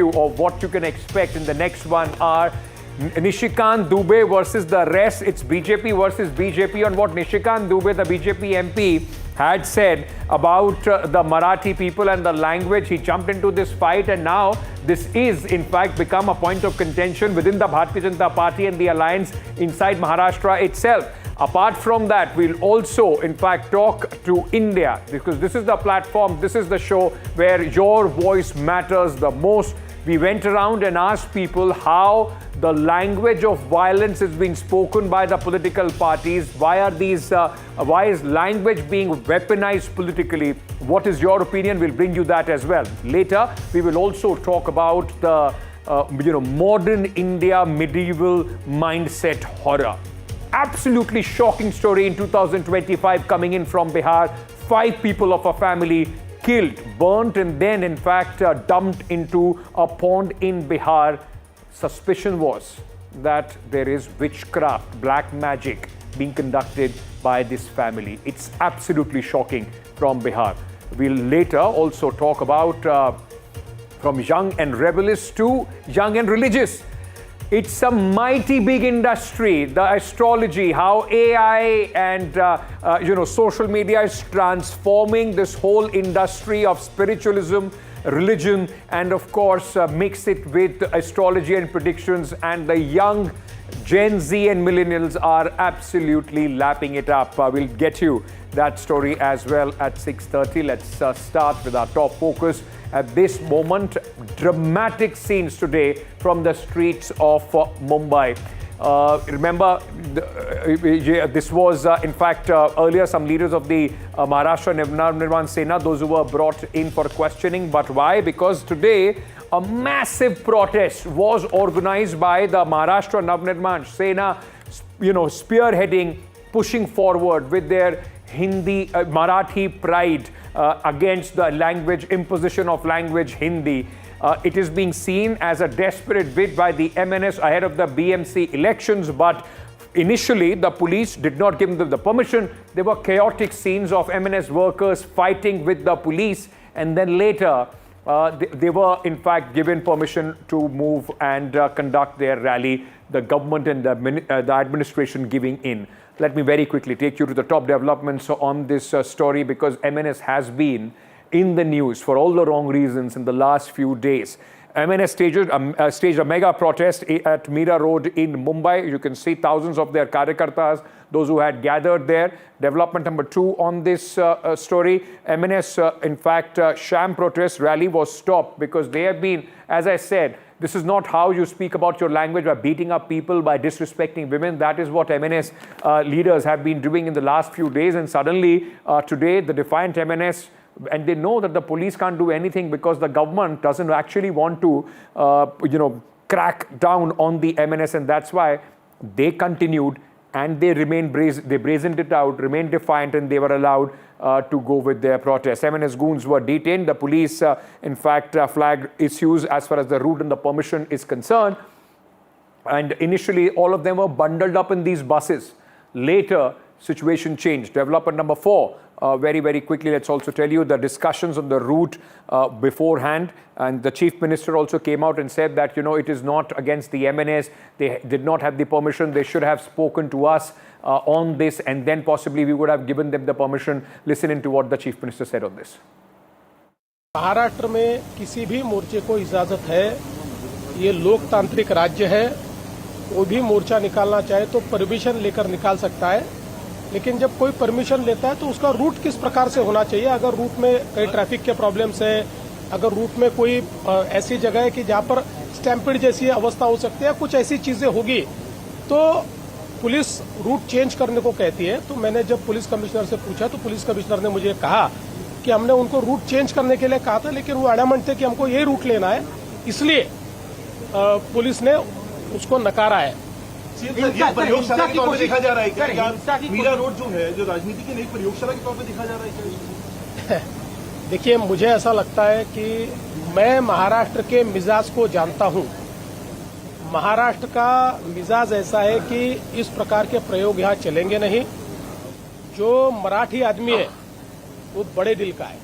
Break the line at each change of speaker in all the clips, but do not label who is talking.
of what you can expect in the next one are Nishikant Dubey versus the rest. It's BJP versus BJP on what Nishikant Dubey, the BJP MP, had said about the Marathi people and the language. He jumped into this fight, and now this is in fact become a point of contention within the Bharatiya Janata Party and the alliance inside Maharashtra itself. Apart from that, we'll also in fact talk to India, because this is the platform, this is the show where your voice matters the most. We went around and asked people how the language of violence is being spoken by the political parties. Why is language being weaponized politically? What is your opinion? We'll bring you that as well. Later, we will also talk about the modern India medieval mindset horror. Absolutely shocking story in 2025 coming in from Bihar. 5 people of a family killed, burnt, and then in fact dumped into a pond in Bihar. Suspicion was that there is witchcraft, black magic being conducted by this family. It's absolutely shocking from Bihar. We'll later also talk about from young and rebellious to young and religious. It's a mighty big industry, the astrology, how AI and social media is transforming this whole industry of spiritualism, religion, and of course mix it with astrology and predictions, and the young Gen Z and millennials are absolutely lapping it up. We'll get you that story as well at 6:30. Let's start with our top focus. At this moment, dramatic scenes today from the streets of Mumbai. Remember, this was in fact earlier some leaders of the Maharashtra Navnirman Sena, those who were brought in for questioning. But why? Because today a massive protest was organized by the Maharashtra Navnirman Sena, spearheading, pushing forward with their Hindi, Marathi pride against the language, imposition of language Hindi. It is being seen as a desperate bid by the MNS ahead of the BMC elections, but initially the police did not give them the permission. There were chaotic scenes of MNS workers fighting with the police, and then later they were in fact given permission to move and conduct their rally, the government and the administration giving in. Let me very quickly take you to the top developments on this story, because MNS has been in the news for all the wrong reasons in the last few days. MNS staged a mega protest at Mira Road in Mumbai. You can see thousands of their karyakartas, those who had gathered there. Development number 2 on this story. MNS, in fact, sham protest rally was stopped because they have been, as I said, this is not how you speak about your language, by beating up people, by disrespecting women. That is what MNS leaders have been doing in the last few days. And suddenly, today, the defiant MNS, and they know that the police can't do anything because the government doesn't actually want to, crack down on the MNS. And that's why they continued and they remained they brazened it out, remained defiant, and they were allowed to go with their protest. MNS goons were detained. The police, in fact, flagged issues as far as the route and the permission is concerned. And initially, all of them were bundled up in these buses. Later, situation changed. Development number 4. Very, very quickly, let's also tell you the discussions on the route beforehand. And the Chief Minister also came out and said that, it is not against the MNS. They did not have the permission. They should have spoken to us on this, and then possibly we would have given them the permission. Listen into what the Chief Minister said on this.
Maharashtra में किसी भी मोर्चे को इजाजत है, ये लोकतांत्रिक राज्य है, वो भी मोर्चा निकालना चाहे तो परमिशन लेकर निकाल सकता है। लेकिन जब कोई परमिशन लेता है तो उसका रूट किस प्रकार से होना चाहिए। अगर रूट में कई ट्रैफिक के प्रॉब्लम्स है, अगर रूट में कोई ऐसी जगह है कि जहां पर स्टैम्पिड जैसी अवस्था हो सकती है, कुछ ऐसी चीजें होगी, तो पुलिस रूट चेंज करने को कहती है। तो मैंने जब पुलिस कमिश्नर से पूछा तो पुलिस कमिश्नर ने मुझे कहा कि हमने उनको रूट चेंज करने के लिए कहा था, लेकिन वो एडमेंट थे कि हमको यही रूट लेना है, इसलिए पुलिस ने उसको नकारा है।
प्रयोगशाला के तौर पे देखा जा रहा है क्या? मीरा रोड जो है, जो राजनीति की नई प्रयोगशाला के तौर पे देखा जा रहा है क्या?
देखिए, मुझे ऐसा लगता है कि मैं महाराष्ट्र के मिजाज को जानता हूं। महाराष्ट्र का मिजाज ऐसा है कि इस प्रकार के प्रयोग यहां चलेंगे नहीं। जो मराठी आदमी है वो बड़े दिल का है,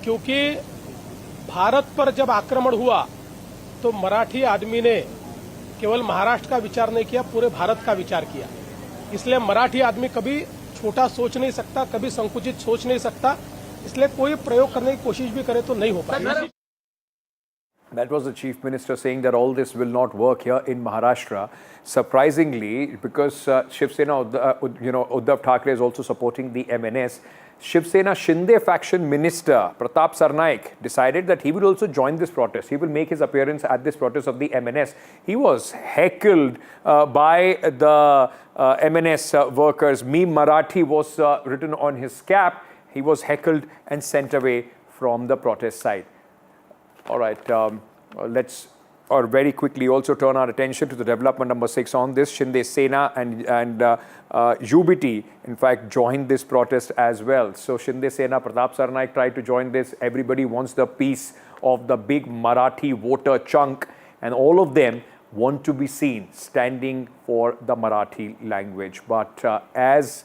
क्योंकि भारत पर जब आक्रमण हुआ तो मराठी आदमी ने केवल महाराष्ट्र का विचार नहीं किया, पूरे भारत का विचार किया। इसलिए मराठी आदमी कभी छोटा सोच नहीं सकता, कभी संकुचित सोच नहीं सकता, इसलिए कोई प्रयोग करने की कोशिश भी करे तो नहीं हो पाएगा।
That was the Chief Minister saying that all this will not work here in Maharashtra. Surprisingly, because Shiv Sena, Uddhav Thackeray is also supporting the MNS, Shiv Sena Shinde faction minister Pratap Sarnaik decided that he will also join this protest. He will make his appearance at this protest of the MNS. He was heckled by the MNS workers. Me Marathi was written on his cap. He was heckled and sent away from the protest site. All right, let's very quickly also turn our attention to the development number 6 on this. Shinde Sena and UBT, in fact, joined this protest as well. So Shinde Sena, Pratap Sarnaik tried to join this. Everybody wants the piece of the big Marathi voter chunk, and all of them want to be seen standing for the Marathi language. But as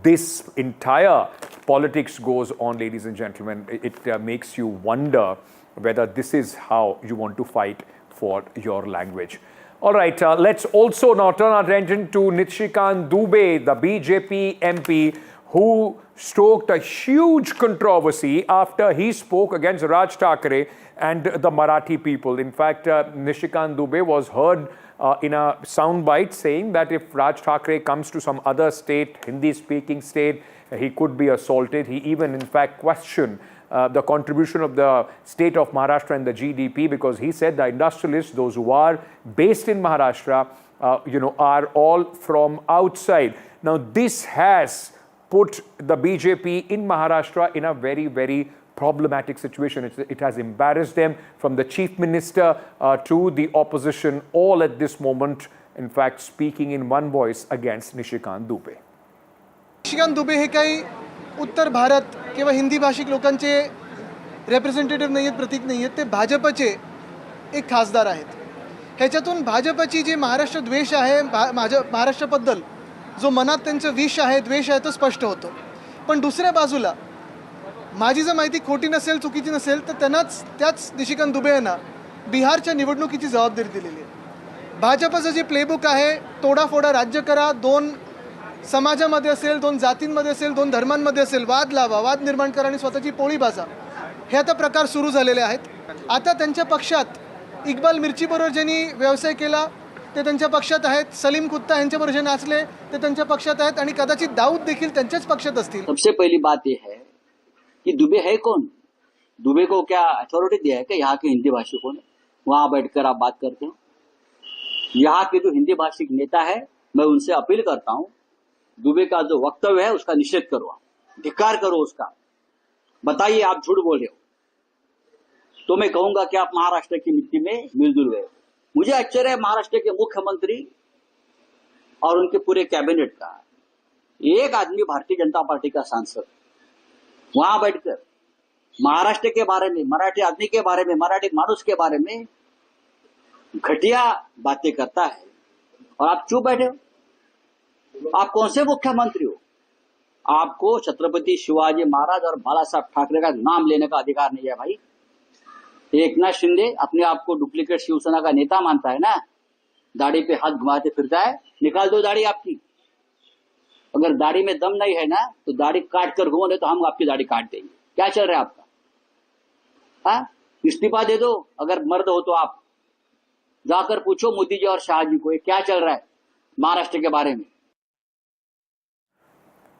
this entire politics goes on, ladies and gentlemen, it makes you wonder whether this is how you want to fight for your language. All right, let's also now turn our attention to Nishikant Dubey, the BJP MP, who stoked a huge controversy after he spoke against Raj Thackeray and the Marathi people. In fact, Nishikant Dubey was heard in a soundbite saying that if Raj Thackeray comes to some other state, Hindi-speaking state, he could be assaulted. He even, in fact, questioned the contribution of the state of Maharashtra in the GDP, because he said the industrialists, those who are based in Maharashtra, are all from outside. Now, this has put the BJP in Maharashtra in a very, very problematic situation. It has embarrassed them, from the chief minister to the opposition, all at this moment, in fact, speaking in one voice against Nishikant Dubey.
Nishikant Dubey हे काही उत्तर भारत किंवा हिंदी भाषिक लोकांचे representative नाही आहेत, प्रतीक नाही आहेत. ते भाजपचे एक खासदार आहेत. ह्याच्यातून भाजपची जी महाराष्ट्र द्वेष आहे, महाराष्ट्राबद्दल जो मनात त्यांचं विष आहे, द्वेष आहे, तो स्पष्ट होतो. पण दुसऱ्या बाजूला माझी जर माहिती खोटी नसेल, चुकीची नसेल, तर त्याच निशिकांत दुबे यांना बिहारच्या निवडणुकीची जबाबदारी दिलेली आहे. भाजपचं जे प्लेबुक आहे, तोडाफोडा राज्य करा, दोन समाजामध्ये असेल, दोन जातींमध्ये असेल, दोन धर्मांमध्ये असेल, वाद लावा, वाद निर्माण करा आणि स्वतःची पोळी भाजा, हे आता प्रकार सुरू झालेले आहेत. आता त्यांच्या पक्षात इक्बाल मिर्चीबरोबर ज्यांनी व्यवसाय केला ते त्यांच्या पक्षात आहेत, सलीम कुत्ता यांच्याबरोबर जे नाचले ते त्यांच्या पक्षात आहेत, आणि कदाचित दाऊद देखील त्यांच्याच पक्षात असतील.
सबसे पहली बात यह है कि दुबे है कौन? दुबे को क्या अथॉरिटी दिया है कि यहाँ के हिंदी भाषिकों ने वहां बैठकर आप बात करते हो? यहाँ के जो हिंदी भाषिक नेता है, मैं उनसे अपील करता हूं, दुबे का जो वक्तव्य है उसका निषेध करो, धिक्कार करो उसका, बताइए आप झूठ बोल रहे हो. तो मैं कहूंगा कि आप महाराष्ट्र की मिट्टी में मिलजुल गए. मुझे आश्चर्य है महाराष्ट्र के मुख्यमंत्री और उनके पूरे कैबिनेट का, एक आदमी भारतीय जनता पार्टी का सांसद वहां बैठकर महाराष्ट्र के बारे में, मराठी आदमी के बारे में, मराठी मानुस के बारे में घटिया बातें करता है और आप चुप बैठे हो. आप कौन से मुख्यमंत्री हो? आपको छत्रपति शिवाजी महाराज और बाला साहब ठाकरे का नाम लेने का अधिकार नहीं है भाई. एकनाथ शिंदे अपने आप को डुप्लीकेट शिवसेना का नेता मानता है ना, दाढ़ी पे हाथ घुमाते फिरता है. निकाल दो दाढ़ी आपकी. अगर दाढ़ी में दम नहीं है ना तो दाढ़ी काट कर घूमो, नहीं तो हम आपकी दाढ़ी काट देंगे. क्या चल रहा है आपका? हाँ, इस्तीफा दे दो अगर मर्द हो तो. आप जाकर पूछो मोदी जी और शाह जी को क्या चल रहा है महाराष्ट्र के बारे में.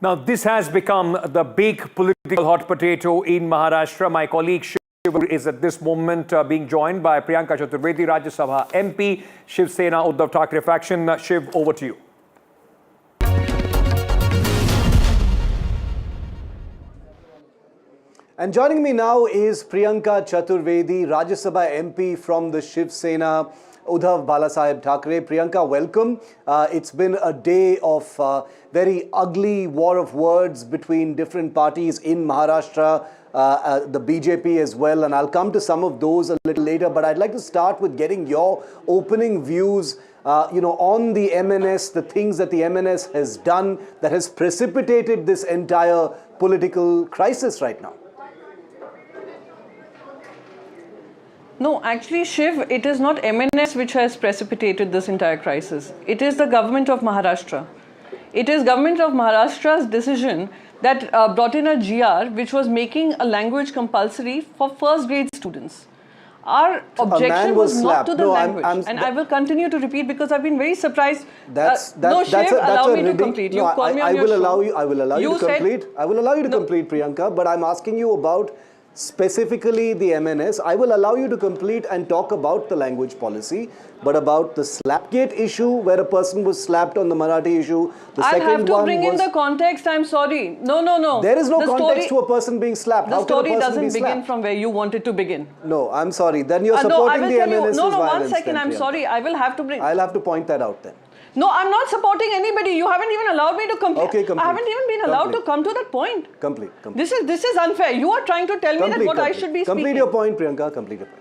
Now, this has become the big political hot potato in Maharashtra. My colleague Shiv is at this moment being joined by Priyanka Chaturvedi, Rajya Sabha MP, Shiv Sena, Uddhav Thackeray faction. Shiv, over to you.
And joining me now is Priyanka Chaturvedi, Rajya Sabha MP from the Shiv Sena, Uddhav Balasaheb Thackeray. Priyanka, welcome. It's been a day of very ugly war of words between different parties in Maharashtra, the BJP as well, and I'll come to some of those a little later, but I'd like to start with getting your opening views on the MNS, the things that the MNS has done that has precipitated this entire political crisis right now.
No, actually, Shiv, it is not MNS which has precipitated this entire crisis. It is the government of Maharashtra. It is government of Maharashtra's decision that brought in a GR which was making a language compulsory for first grade students. Our objection was not to the language. And I will continue to repeat because I've been very surprised. No, Shiv, allow me to complete. You call me on your show.
I will allow you to complete. I will allow you to complete, Priyanka. But I'm asking you about specifically the MNS. I will allow you to complete and talk about the language policy, but about the slapgate issue where a person was slapped on the Marathi issue. The
I'll
second
have to
one
bring in the context. I'm sorry. No.
There is no context to a person being slapped.
The story doesn't begin from where you want it to begin.
No, I'm sorry. Then you're supporting the MNS's violence.
No, 1 second. I'm sorry. I will have to bring.
I'll have to point that out then.
No, I'm not supporting anybody. You haven't even allowed me to complete.
Okay, complete.
I haven't even been allowed to come to that point.
Complete.
This is unfair. You are trying to tell me that what I should be speaking.
Complete your point, Priyanka. Complete your point.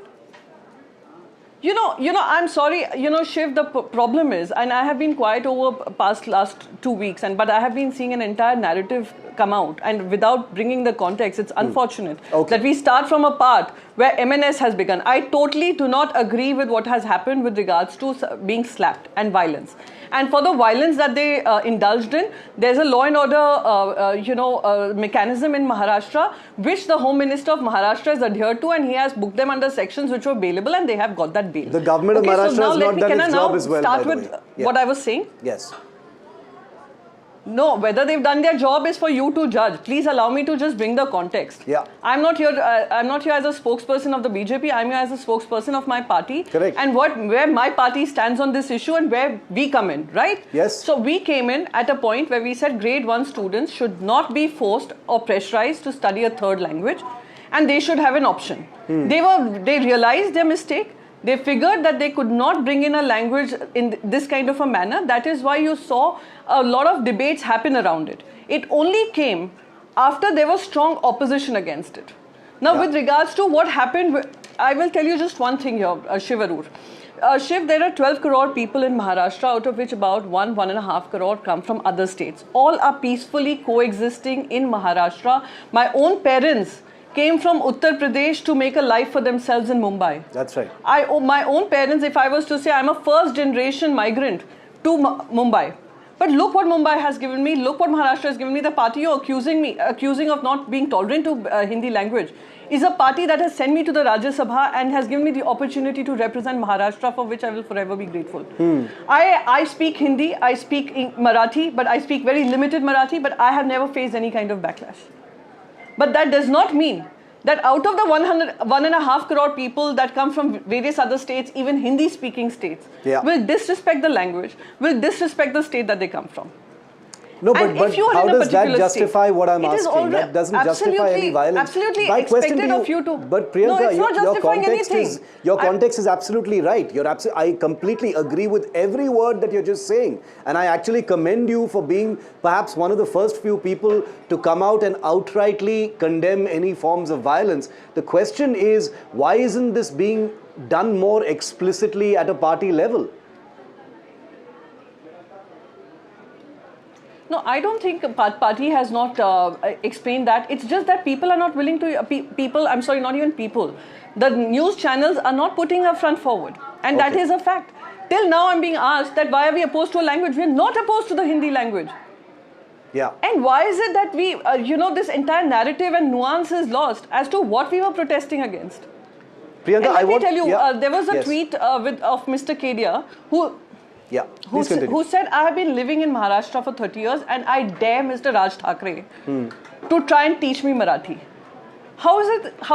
You know, I'm sorry, Shiv, the problem is, and I have been quiet over last 2 weeks, but I have been seeing an entire narrative come out, and without bringing the context, it's unfortunate that we start from a part where MNS has begun. I totally do not agree with what has happened with regards to being slapped and violence. And for the violence that they indulged in, there's a law and order, mechanism in Maharashtra, which the Home Minister of Maharashtra has adhered to, and he has booked them under sections which were bailable, and they have got that bail.
The government of Maharashtra has not done its job as well.
Start with what I was saying?
Yes.
No, whether they've done their job is for you to judge. Please allow me to just bring the context.
Yeah.
I'm not here as a spokesperson of the BJP. I'm here as a spokesperson of my party.
Correct.
And where my party stands on this issue and where we come in, right?
Yes.
So we came in at a point where we said grade 1 students should not be forced or pressurized to study a third language, and they should have an option. They realized their mistake. They figured that they could not bring in a language in this kind of a manner. That is why you saw a lot of debates happen around it. It only came after there was strong opposition against it. Now, with regards to what happened, I will tell you just one thing here, Shiv Arur. Shiv, there are 12 crore people in Maharashtra, out of which about 1.5 crore come from other states. All are peacefully coexisting in Maharashtra. My own parents came from Uttar Pradesh to make a life for themselves in Mumbai.
That's right.
My own parents, if I was to say, I'm a first generation migrant to Mumbai. But look what Mumbai has given me. Look what Maharashtra has given me. The party you're accusing of not being tolerant to Hindi language is a party that has sent me to the Rajya Sabha and has given me the opportunity to represent Maharashtra, for which I will forever be grateful. I speak Hindi, I speak Marathi, but I speak very limited Marathi, but I have never faced any kind of backlash. But that does not mean that out of the 1.5 crore people that come from various other states, even Hindi-speaking states, will disrespect the language, will disrespect the state that they come from.
No, but how does that justify what I'm asking? That doesn't justify any violence.
Absolutely expected of you to.
But Priyanka,
no, it's not justifying anything.
Your context is absolutely right. I completely agree with every word that you're just saying. And I actually commend you for being perhaps one of the first few people to come out and outrightly condemn any forms of violence. The question is, why isn't this being done more explicitly at a party level?
No, I don't think party has not explained that. It's just that people are not willing to, I'm sorry, not even people. The news channels are not putting a front forward. And that is a fact. Till now I'm being asked that why are we opposed to a language? We're not opposed to the Hindi language.
Yeah.
And why is it that we, this entire narrative and nuance is lost as to what we were protesting against?
Priyanka,
and let me tell you, there was a tweet of Mr. Kedia who said, I have been living in Maharashtra for 30 years and I dare Mr. Raj Thackeray to try and teach me Marathi. How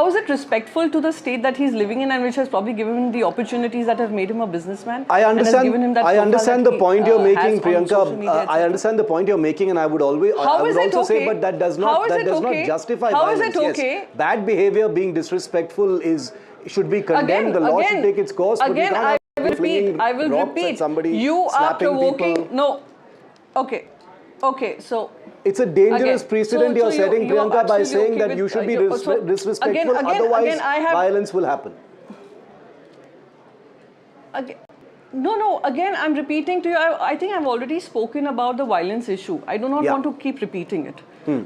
is it respectful to the state that he's living in and which has probably given him the opportunities that have made him a businessman?
I understand the point you're making, Priyanka. I understand the point you're making, and I would also say, but that does not justify violence. How is it okay? Yes. Bad behavior, being disrespectful should be condemned. The law should take its course.
Again, I will repeat. You are provoking.
People.
No. Okay. So.
It's a dangerous precedent you're setting, Priyanka, by saying that you should be disrespectful, otherwise violence will happen.
Again, I'm repeating to you, I think I've already spoken about the violence issue. I do not want to keep repeating it.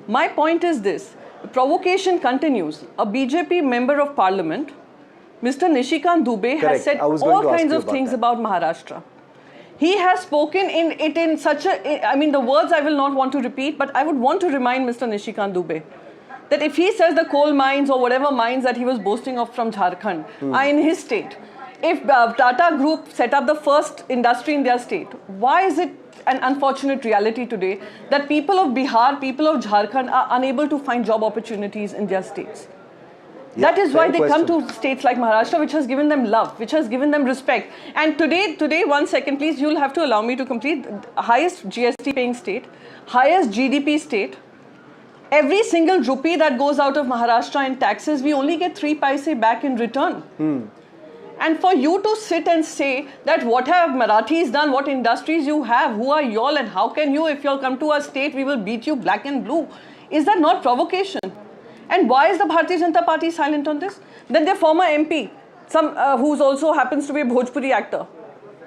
My point is this, provocation continues. A BJP member of parliament Mr. Nishikant Dubey has said all kinds of things about Maharashtra. He has spoken in such a, I mean, the words I will not want to repeat, but I would want to remind Mr. Nishikant Dubey that if he says the coal mines or whatever mines that he was boasting of from Jharkhand are in his state, if Tata Group set up the first industry in their state, why is it an unfortunate reality today that people of Bihar, people of Jharkhand are unable to find job opportunities in their states?
Yeah,
that is why they come to states like Maharashtra, which has given them love, which has given them respect. And today, 1 second please, you'll have to allow me to complete. Highest GST paying state, highest GDP state. Every single rupee that goes out of Maharashtra in taxes, we only get 3 paise back in return. And for you to sit and say that what have Marathis done, what industries you have, who are y'all, and how can you, if you'll come to our state, we will beat you black and blue. Is that not provocation? And why is the Bharatiya Janata Party silent on this? Then their former MP, who also happens to be a Bhojpuri actor,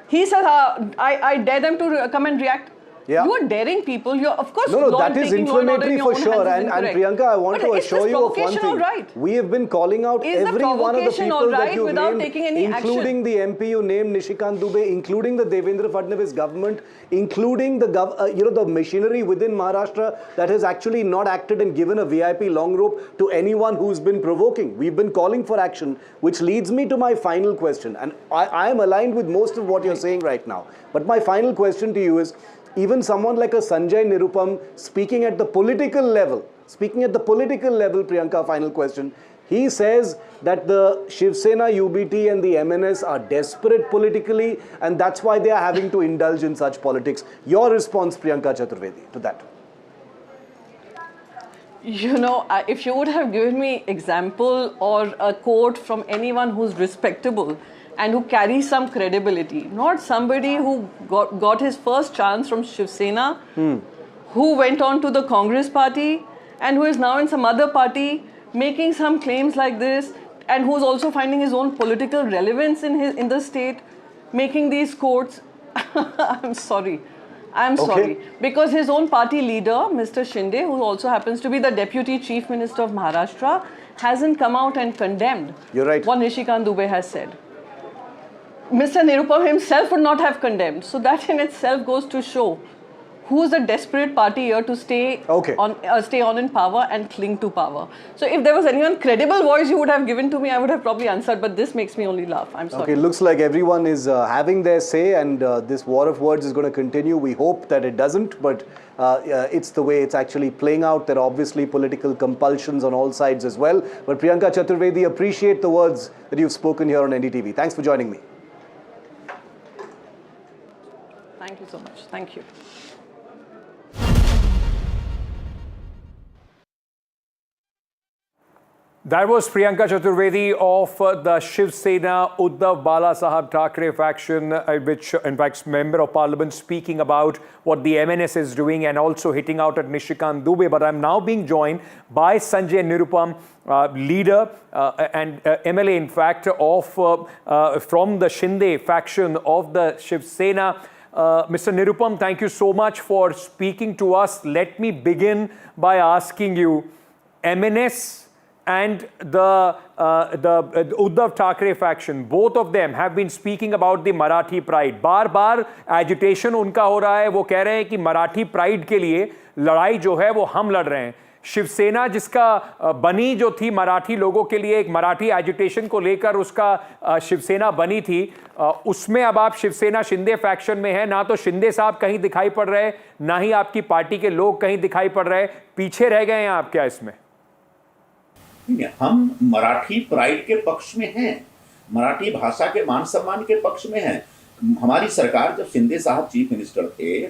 he says, I dare them to come and react.
Yeah.
You are daring people. You're, of course,
no, that is inflammatory for sure. And Priyanka, I want to assure you of one thing.
Right?
We have been calling out every one of the people that you named, including the MP you named, Nishikant Dubey, including the Devendra Fadnavis government, including the machinery within Maharashtra that has actually not acted and given a VIP long rope to anyone who's been provoking. We've been calling for action, which leads me to my final question. And I am aligned with most of what you're saying right now. But my final question to you is, even someone like a Sanjay Nirupam speaking at the political level, Priyanka, final question, he says that the Shiv Sena, UBT and the MNS are desperate politically and that's why they are having to indulge in such politics. Your response, Priyanka Chaturvedi, to that?
You know, if you would have given me example or a quote from anyone who's respectable and who carries some credibility, not somebody who got his first chance from Shiv Sena, who went on to the Congress party and who is now in some other party making some claims like this, and who's also finding his own political relevance in the state, making these quotes. I'm sorry. Because his own party leader, Mr. Shinde, who also happens to be the Deputy Chief Minister of Maharashtra, hasn't come out and condemned what Nishikant Dubey has said. Mr. Nirupam himself would not have condemned. So that in itself goes to show who's the desperate party here to stay on in power and cling to power. So if there was anyone credible voice you would have given to me, I would have probably answered, but this makes me only laugh. I'm sorry.
Okay, looks like everyone is having their say and this war of words is going to continue. We hope that it doesn't, but it's the way it's actually playing out. There are obviously political compulsions on all sides as well. But Priyanka Chaturvedi, appreciate the words that you've spoken here on NDTV. Thanks for joining me.
Thank you so much. Thank you.
That was Priyanka Chaturvedi of the Shiv Sena Uddhav Balasaheb Thackeray faction, which in fact Member of Parliament, speaking about what the MNS is doing and also hitting out at Nishikant Dubey. But I'm now being joined by Sanjay Nirupam, leader and MLA in fact of from the Shinde faction of the Shiv Sena. Mr. Nirupam, thank you so much for speaking to us. Let me begin by asking you, MNS and the Uddhav Thackeray faction, both of them have been speaking about the Marathi pride. बार-बार agitation उनका हो रहा है, वो कह रहे हैं कि मराठी pride के लिए लड़ाई जो है वो हम लड़ रहे हैं. शिवसेना जिसका बनी जो थी मराठी लोगों के लिए, एक मराठी एजिटेशन को लेकर उसका शिवसेना बनी थी, उसमें अब आप शिवसेना शिंदे फैक्शन में है. ना तो शिंदे साहब कहीं दिखाई पड़ रहे, ना ही आपकी पार्टी के लोग कहीं दिखाई पड़ रहे. पीछे रह गए हैं आप क्या इसमें?
हम मराठी प्राइड के पक्ष में हैं, मराठी भाषा के मान सम्मान के पक्ष में हैं. हमारी सरकार जब शिंदे साहब चीफ मिनिस्टर थे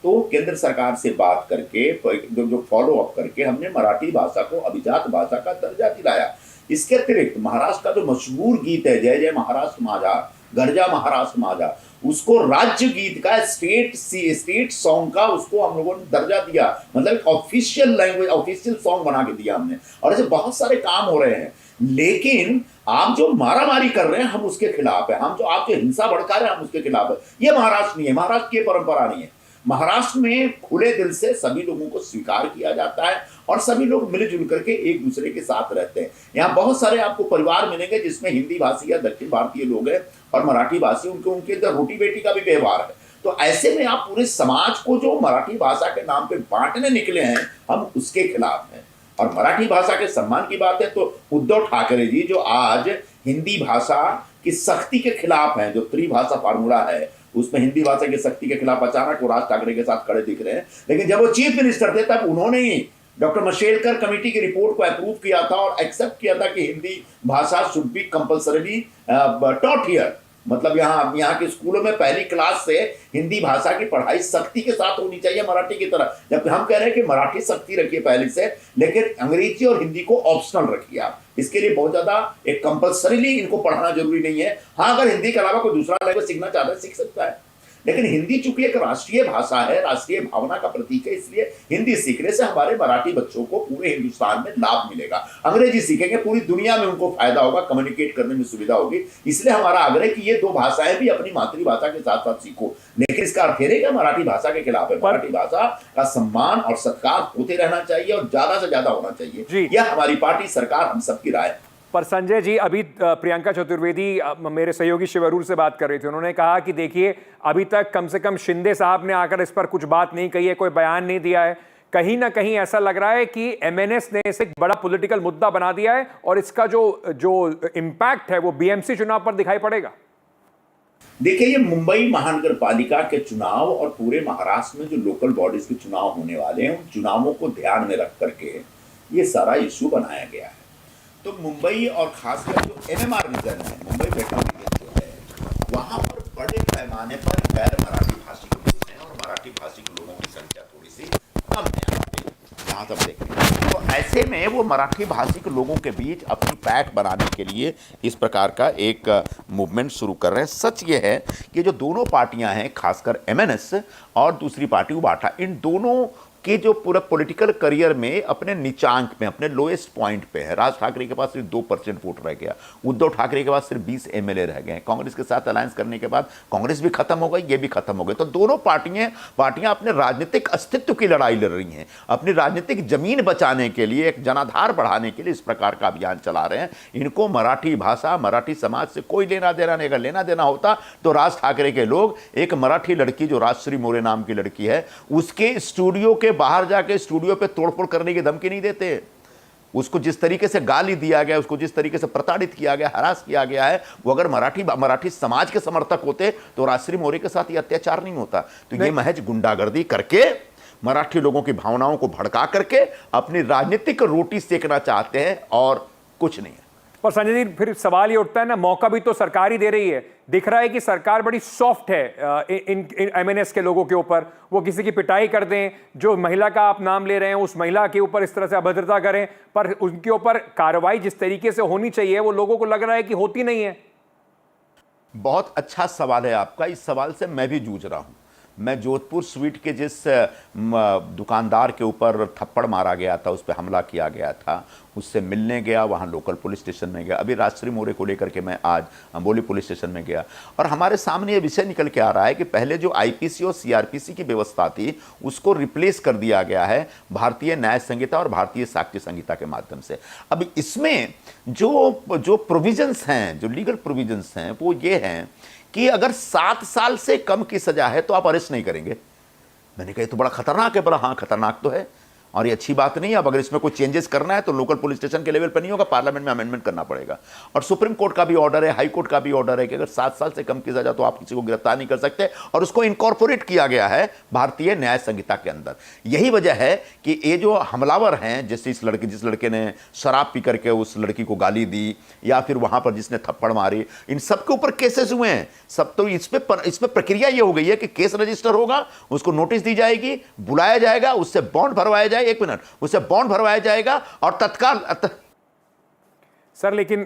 तो केंद्र सरकार से बात करके जो फॉलो अप करके हमने मराठी भाषा को अभिजात भाषा का दर्जा दिलाया. इसके अतिरिक्त महाराष्ट्र का जो मशहूर गीत है जय जय महाराष्ट्र माझा, गर्जा महाराष्ट्र माझा, उसको राज्य गीत का स्टेट सॉन्ग का उसको हम लोगों ने दर्जा दिया. मतलब ऑफिशियल लैंग्वेज, ऑफिशियल सॉन्ग बना के दिया हमने. और ऐसे बहुत सारे काम हो रहे हैं. लेकिन आप जो मारामारी कर रहे हैं हम उसके खिलाफ है. हम जो आप जो हिंसा भड़का रहे हैं हम उसके खिलाफ है. ये महाराष्ट्र नहीं है, महाराष्ट्र की परंपरा नहीं है. महाराष्ट्र में खुले दिल से सभी लोगों को स्वीकार किया जाता है और सभी लोग मिलजुल करके एक दूसरे के साथ रहते हैं। यहाँ बहुत सारे आपको परिवार मिलेंगे जिसमें हिंदी भाषी या दक्षिण भारतीय लोग हैं और मराठी भाषी, उनके इधर रोटी बेटी का भी व्यवहार है। तो ऐसे में आप पूरे समाज को जो मराठी भाषा के नाम पे बांटने निकले हैं, हम उसके खिलाफ हैं। और मराठी भाषा के सम्मान की बात है तो उद्धव ठाकरे जी जो आज हिंदी भाषा की सख्ती के खिलाफ हैं, जो त्रिभाषा फार्मूला है उसमें हिंदी भाषा की सख्ती के खिलाफ अचानक वो राज ठाकरे के साथ खड़े दिख रहे हैं। लेकिन जब वो चीफ मिनिस्टर थे तब उन्होंने ही डॉक्टर मशेलकर कमेटी की रिपोर्ट को अप्रूव किया था और एक्सेप्ट किया था कि हिंदी भाषा should be compulsorily taught here. मतलब यहाँ के स्कूलों में पहली क्लास से हिंदी भाषा की पढ़ाई सख्ती के साथ होनी चाहिए मराठी की तरह। जबकि हम कह रहे हैं कि मराठी सख्ती रखिए पहले से, लेकिन अंग्रेजी और हिंदी को ऑप्शनल रखिए आप। इसके लिए बहुत ज्यादा एक कंपल्सरीली इनको पढ़ाना जरूरी नहीं है। हाँ, अगर हिंदी के अलावा कोई दूसरा लैंग्वेज सीखना चाहता है सीख सकता है, लेकिन हिंदी चूंकि एक राष्ट्रीय भाषा है, राष्ट्रीय भावना का प्रतीक है, इसलिए हिंदी सीखने से हमारे मराठी बच्चों को पूरे हिंदुस्तान में लाभ मिलेगा। अंग्रेजी सीखेंगे पूरी दुनिया में उनको फायदा होगा, कम्युनिकेट करने में सुविधा होगी। इसलिए हमारा आग्रह कि ये दो भाषाएं भी अपनी मातृभाषा के साथ साथ सीखो। लेकिन इसका अर्थ है कि मराठी भाषा के खिलाफ है। मराठी भाषा का सम्मान और सत्कार होते रहना चाहिए और ज्यादा से ज्यादा होना चाहिए। यह हमारी पार्टी, सरकार, हम सबकी राय है।
पर संजय जी, अभी प्रियंका चतुर्वेदी मेरे सहयोगी शिवरूर से बात कर रही थी, उन्होंने कहा कि देखिए अभी तक कम से कम शिंदे साहब ने आकर इस पर कुछ बात नहीं कही है, कोई बयान नहीं दिया है। कहीं ना कहीं ऐसा लग रहा है कि एमएनएस ने इसे एक बड़ा पॉलिटिकल मुद्दा बना दिया है और इसका जो इम्पैक्ट है वो बीएमसी चुनाव पर दिखाई पड़ेगा।
देखिए, ये मुंबई महानगर पालिका के चुनाव और पूरे महाराष्ट्र में जो लोकल बॉडीज के चुनाव होने वाले हैं, उन चुनावों को ध्यान में रख करके ये सारा इश्यू बनाया गया है। तो मुंबई और खासकर जो एमएमआर रीजन है, मुंबई मेट्रो रीजन जो है, वहां पर बड़े पैमाने पर गैर मराठी भाषी लोग हैं और मराठी भाषी लोगों की संख्या थोड़ी सी कम है यहाँ सब देखें। तो ऐसे में वो मराठी भाषी के लोगों के बीच अपनी पैठ बनाने के लिए इस प्रकार का एक मूवमेंट शुरू कर रहे हैं। सच ये है कि जो दोनों पार्टियां हैं, खासकर एमएनएस और दूसरी पार्टी उबाटा, इन दोनों कि जो पूरा पॉलिटिकल करियर में अपने नीचांक में, अपने लोएस्ट पॉइंट पे है। राज ठाकरे के पास सिर्फ 2% वोट रह गया, उद्धव ठाकरे के पास सिर्फ 20 एमएलए रह गए। कांग्रेस के साथ अलायंस करने के बाद कांग्रेस भी खत्म हो गई, ये भी खत्म हो गई। तो दोनों पार्टियां अपने राजनीतिक अस्तित्व की लड़ाई लड़ रही हैं, अपनी राजनीतिक जमीन बचाने के लिए, एक जनाधार बढ़ाने के लिए इस प्रकार का अभियान चला रहे हैं। इनको मराठी भाषा, मराठी समाज से कोई लेना देना नहीं। अगर लेना देना होता तो राज ठाकरे के लोग एक मराठी लड़की जो राजश्री मोरे नाम की लड़की है, उसके स्टूडियो के बाहर जाके स्टूडियो पे तोड़फोड़ करने की धमकी नहीं देते। उसको जिस तरीके से गाली दिया गया, उसको जिस तरीके से प्रताड़ित किया गया, हरास किया गया है, वो अगर मराठी समाज के समर्थक होते तो राजश्री मोरे के साथ ये अत्याचार नहीं होता। तो ये महज गुंडागर्दी करके मराठी लोगों की भावनाओं को भड़का करके अपनी राजनीतिक रोटी सेकना चाहते हैं और कुछ नहीं है।
पर संजय जी, फिर सवाल ये उठता है ना, मौका भी तो सरकार ही दे रही है। दिख रहा है कि सरकार बड़ी सॉफ्ट है इन एमएनएस के लोगों के ऊपर। वो किसी की पिटाई कर दें, जो महिला का आप नाम ले रहे हैं उस महिला के ऊपर इस तरह से अभद्रता करें, पर उनके ऊपर कार्रवाई जिस तरीके से होनी चाहिए वो लोगों को लग रहा है कि होती नहीं है।
बहुत अच्छा सवाल है आपका। इस सवाल से मैं भी जूझ रहा हूं। मैं जोधपुर स्वीट के जिस दुकानदार के ऊपर थप्पड़ मारा गया था, उस पर हमला किया गया था, उससे मिलने गया, वहाँ लोकल पुलिस स्टेशन में गया। अभी राजश्री मोरे को लेकर के मैं आज अंबोली पुलिस स्टेशन में गया और हमारे सामने ये विषय निकल के आ रहा है कि पहले जो आईपीसी और सीआरपीसी की व्यवस्था थी उसको रिप्लेस कर दिया गया है भारतीय न्याय संहिता और भारतीय साक्ष्य संहिता के माध्यम से। अब इसमें जो प्रोविजंस हैं, जो लीगल प्रोविजंस हैं, वो ये हैं कि अगर 7 साल से कम की सजा है तो आप अरेस्ट नहीं करेंगे। मैंने कहा तो बड़ा खतरनाक है। बोला हाँ, खतरनाक तो है और ये अच्छी बात नहीं है। अब अगर इसमें कोई चेंजेस करना है तो लोकल पुलिस स्टेशन के लेवल पर नहीं होगा, पार्लियामेंट में अमेंडमेंट करना पड़ेगा। और सुप्रीम कोर्ट का भी ऑर्डर है, हाई कोर्ट का भी ऑर्डर है कि अगर 7 साल से कम की सजा तो आप किसी को गिरफ्तार नहीं कर सकते और उसको इनकॉर्पोरेट किया गया है भारतीय न्याय संहिता के अंदर। यही वजह है कि ये जो हमलावर हैं, जैसे जिस लड़के ने शराब पी करके उस लड़की को गाली दी या फिर वहां पर जिसने थप्पड़ मारी, इन सबके ऊपर केसेस हुए हैं सब। तो इस पे प्रक्रिया ये हो गई है कि केस रजिस्टर होगा, उसको नोटिस दी जाएगी, बुलाया जाएगा, उससे बॉन्ड भरवाया जाएगा, 1 मिनट, उसे बॉन्ड भरवाया जाएगा और तत्काल।
सर, लेकिन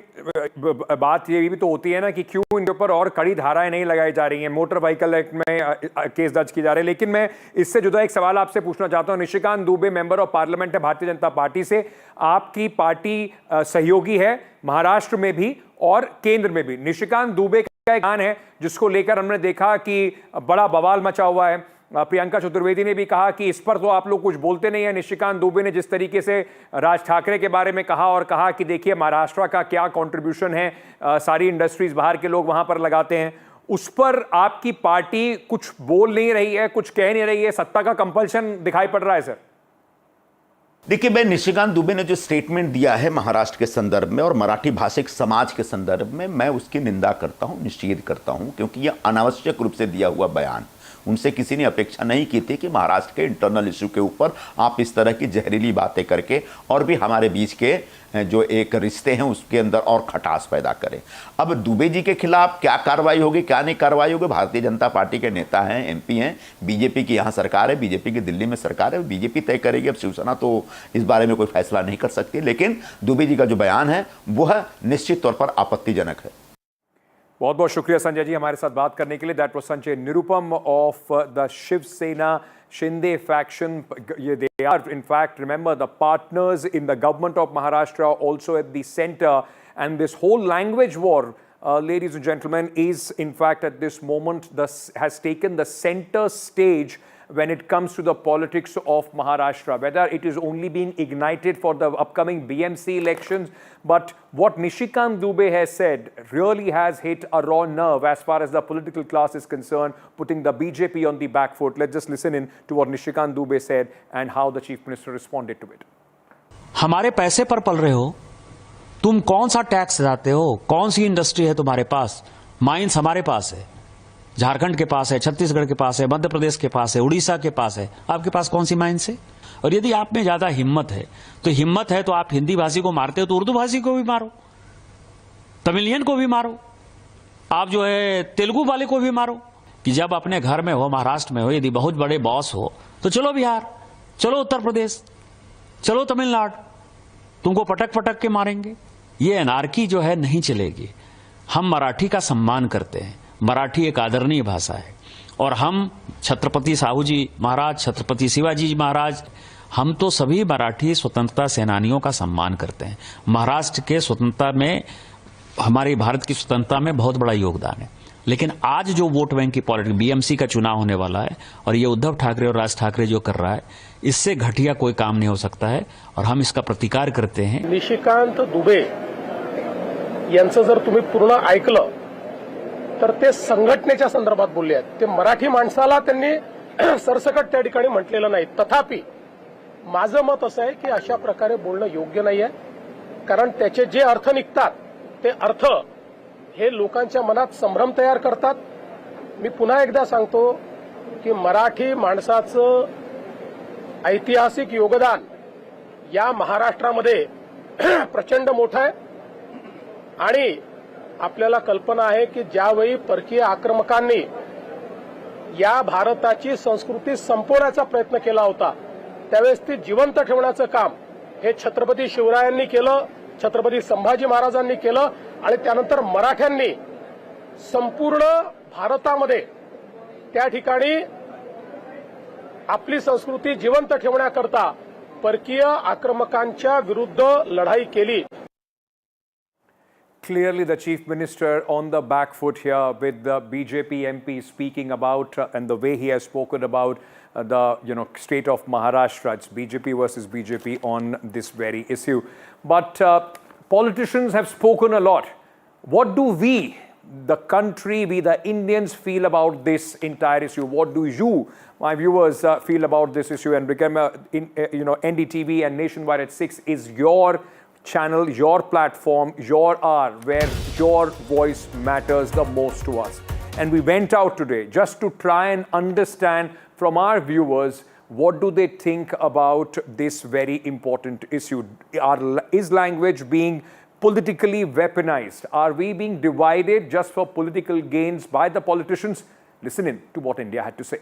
बात ये भी तो होती है ना कि क्यों इनके ऊपर और कड़ी धाराएं नहीं लगाई जा रही हैं। मोटर व्हीकल एक्ट में केस दर्ज किए जा रहे हैं। लेकिन मैं इससे जुड़ा एक सवाल आपसे पूछना चाहता हूं। Nishikant Dubey member of parliament है भारतीय जनता पार्टी से। आपकी पार्टी सहयोगी है महाराष्ट्र में भी और केंद्र में भी। निशिकांत दुबे का एक बयान है जिसको लेकर हमने देखा कि बड़ा बवाल मचा हुआ है। प्रियंका चतुर्वेदी ने भी कहा कि इस पर तो आप लोग कुछ बोलते नहीं है। निशिकांत दुबे ने जिस तरीके से राज ठाकरे के बारे में कहा और कहा कि देखिए महाराष्ट्र का क्या कंट्रीब्यूशन है, सारी इंडस्ट्रीज बाहर के लोग वहां पर लगाते हैं, उस पर आपकी पार्टी कुछ बोल नहीं रही है, कुछ कह नहीं रही है, सत्ता का कंपल्शन दिखाई पड़ रहा है सर।
देखिए, मैं निशिकांत दुबे ने जो स्टेटमेंट दिया है महाराष्ट्र के संदर्भ में और मराठी भाषिक समाज के संदर्भ में, मैं उसकी निंदा करता हूं, निषेध करता हूं, क्योंकि यह अनावश्यक रूप से दिया हुआ बयान। उनसे किसी ने अपेक्षा नहीं की थी कि महाराष्ट्र के इंटरनल इशू के ऊपर आप इस तरह की जहरीली बातें करके और भी हमारे बीच के जो एक रिश्ते हैं उसके अंदर और खटास पैदा करें। अब दुबे जी के खिलाफ क्या कार्रवाई होगी, क्या नहीं कार्रवाई होगी, भारतीय जनता पार्टी के नेता हैं, एमपी हैं, बीजेपी की यहाँ सरकार है, बीजेपी की दिल्ली में सरकार है, बीजेपी तय करेगी। अब शिवसेना तो इस बारे में कोई फैसला नहीं कर सकती, लेकिन दुबे जी का जो बयान है वह निश्चित तौर पर आपत्तिजनक है।
बहुत बहुत शुक्रिया संजय जी हमारे साथ बात करने के लिए। That was Sanjay Nirupam of the Shiv Sena Shinde faction. They are in fact, remember, the partners in the government of Maharashtra, also at the center, and this whole language war, ladies and gentlemen, is in fact at this moment has taken the center stage when it comes to the politics of Maharashtra, whether it is only being ignited for the upcoming BMC elections, but what Nishikant Dubey has said really has hit a raw nerve as far as the political class is concerned, putting the BJP on the back foot. Let's just listen in to what Nishikant Dubey said and how the Chief Minister responded to it.
हमारे पैसे पर पल रहे हो, तुम कौन सा tax लाते हो, कौन सी इंडस्ट्री है तुम्हारे पास? माइंस हमारे पास है, झारखंड के पास है, छत्तीसगढ़ के पास है, मध्य प्रदेश के पास है, उड़ीसा के पास है। आपके पास कौन सी माइंस है? और यदि आप में ज्यादा हिम्मत है तो आप हिंदी भाषी को मारते हो तो उर्दू भाषी को भी मारो, तमिलियन को भी मारो, आप जो है तेलुगु वाले को भी मारो। कि जब अपने घर में हो, महाराष्ट्र में हो, यदि बहुत बड़े बॉस हो तो चलो बिहार, चलो उत्तर प्रदेश, चलो तमिलनाडु, तुमको पटक पटक के मारेंगे। ये एनार्की जो है नहीं चलेगी। हम मराठी का सम्मान करते हैं, मराठी एक आदरणीय भाषा है, और हम छत्रपति साहू जी महाराज, छत्रपति शिवाजी जी महाराज, हम तो सभी मराठी स्वतंत्रता सेनानियों का सम्मान करते हैं। महाराष्ट्र के स्वतंत्रता में, हमारी भारत की स्वतंत्रता में बहुत बड़ा योगदान है। लेकिन आज जो वोट बैंक की पॉलिटिक्स, बीएमसी का चुनाव होने वाला है और ये उद्धव ठाकरे और राज ठाकरे जो कर रहा है, इससे घटिया कोई काम नहीं हो सकता है और हम इसका प्रतिकार करते हैं।
निशिकांत दुबे यांचं जर तुम्ही पूर्ण ऐकलं तर ते संघटनेच्या संदर्भात बोलले आहेत। ते मराठी माणसाला त्यांनी सरसकट त्या ठिकाणी म्हटलेलं नाही। तथापि माझं मत असं आहे की अशा प्रकारे बोलणं योग्य नाही आहे, कारण त्याचे जे अर्थ निघतात ते अर्थ हे लोकांच्या मनात संभ्रम तयार करतात। मी पुन्हा एकदा सांगतो की मराठी माणसाचं ऐतिहासिक योगदान या महाराष्ट्रामध्ये प्रचंड मोठं आहे आणि आपल्याला कल्पना आहे की ज्यावेळी परकीय आक्रमकांनी या भारताची संस्कृती संपवण्याचा प्रयत्न केला होता, त्यावेळेस ती जिवंत ठेवण्याचं काम हे छत्रपती शिवरायांनी केलं, छत्रपती संभाजी महाराजांनी केलं आणि त्यानंतर मराठ्यांनी संपूर्ण भारतामध्ये त्या ठिकाणी आपली संस्कृती जिवंत ठेवण्याकरता परकीय आक्रमकांच्या विरुद्ध लढाई केली।
Clearly, the Chief Minister on the back foot here with the BJP MP speaking about and the way he has spoken about the state of Maharashtra. It's BJP versus BJP on this very issue. But politicians have spoken a lot. What do we, the country, we the Indians, feel about this entire issue? What do you, my viewers, feel about this issue? And remember, NDTV and Nationwide at 6 is your channel, your platform, your hour, where your voice matters the most to us. And we went out today just to try and understand from our viewers, what do they think about this very important issue? Is language being politically weaponized? Are we being divided just for political gains by the politicians? Listen in to what India had to say.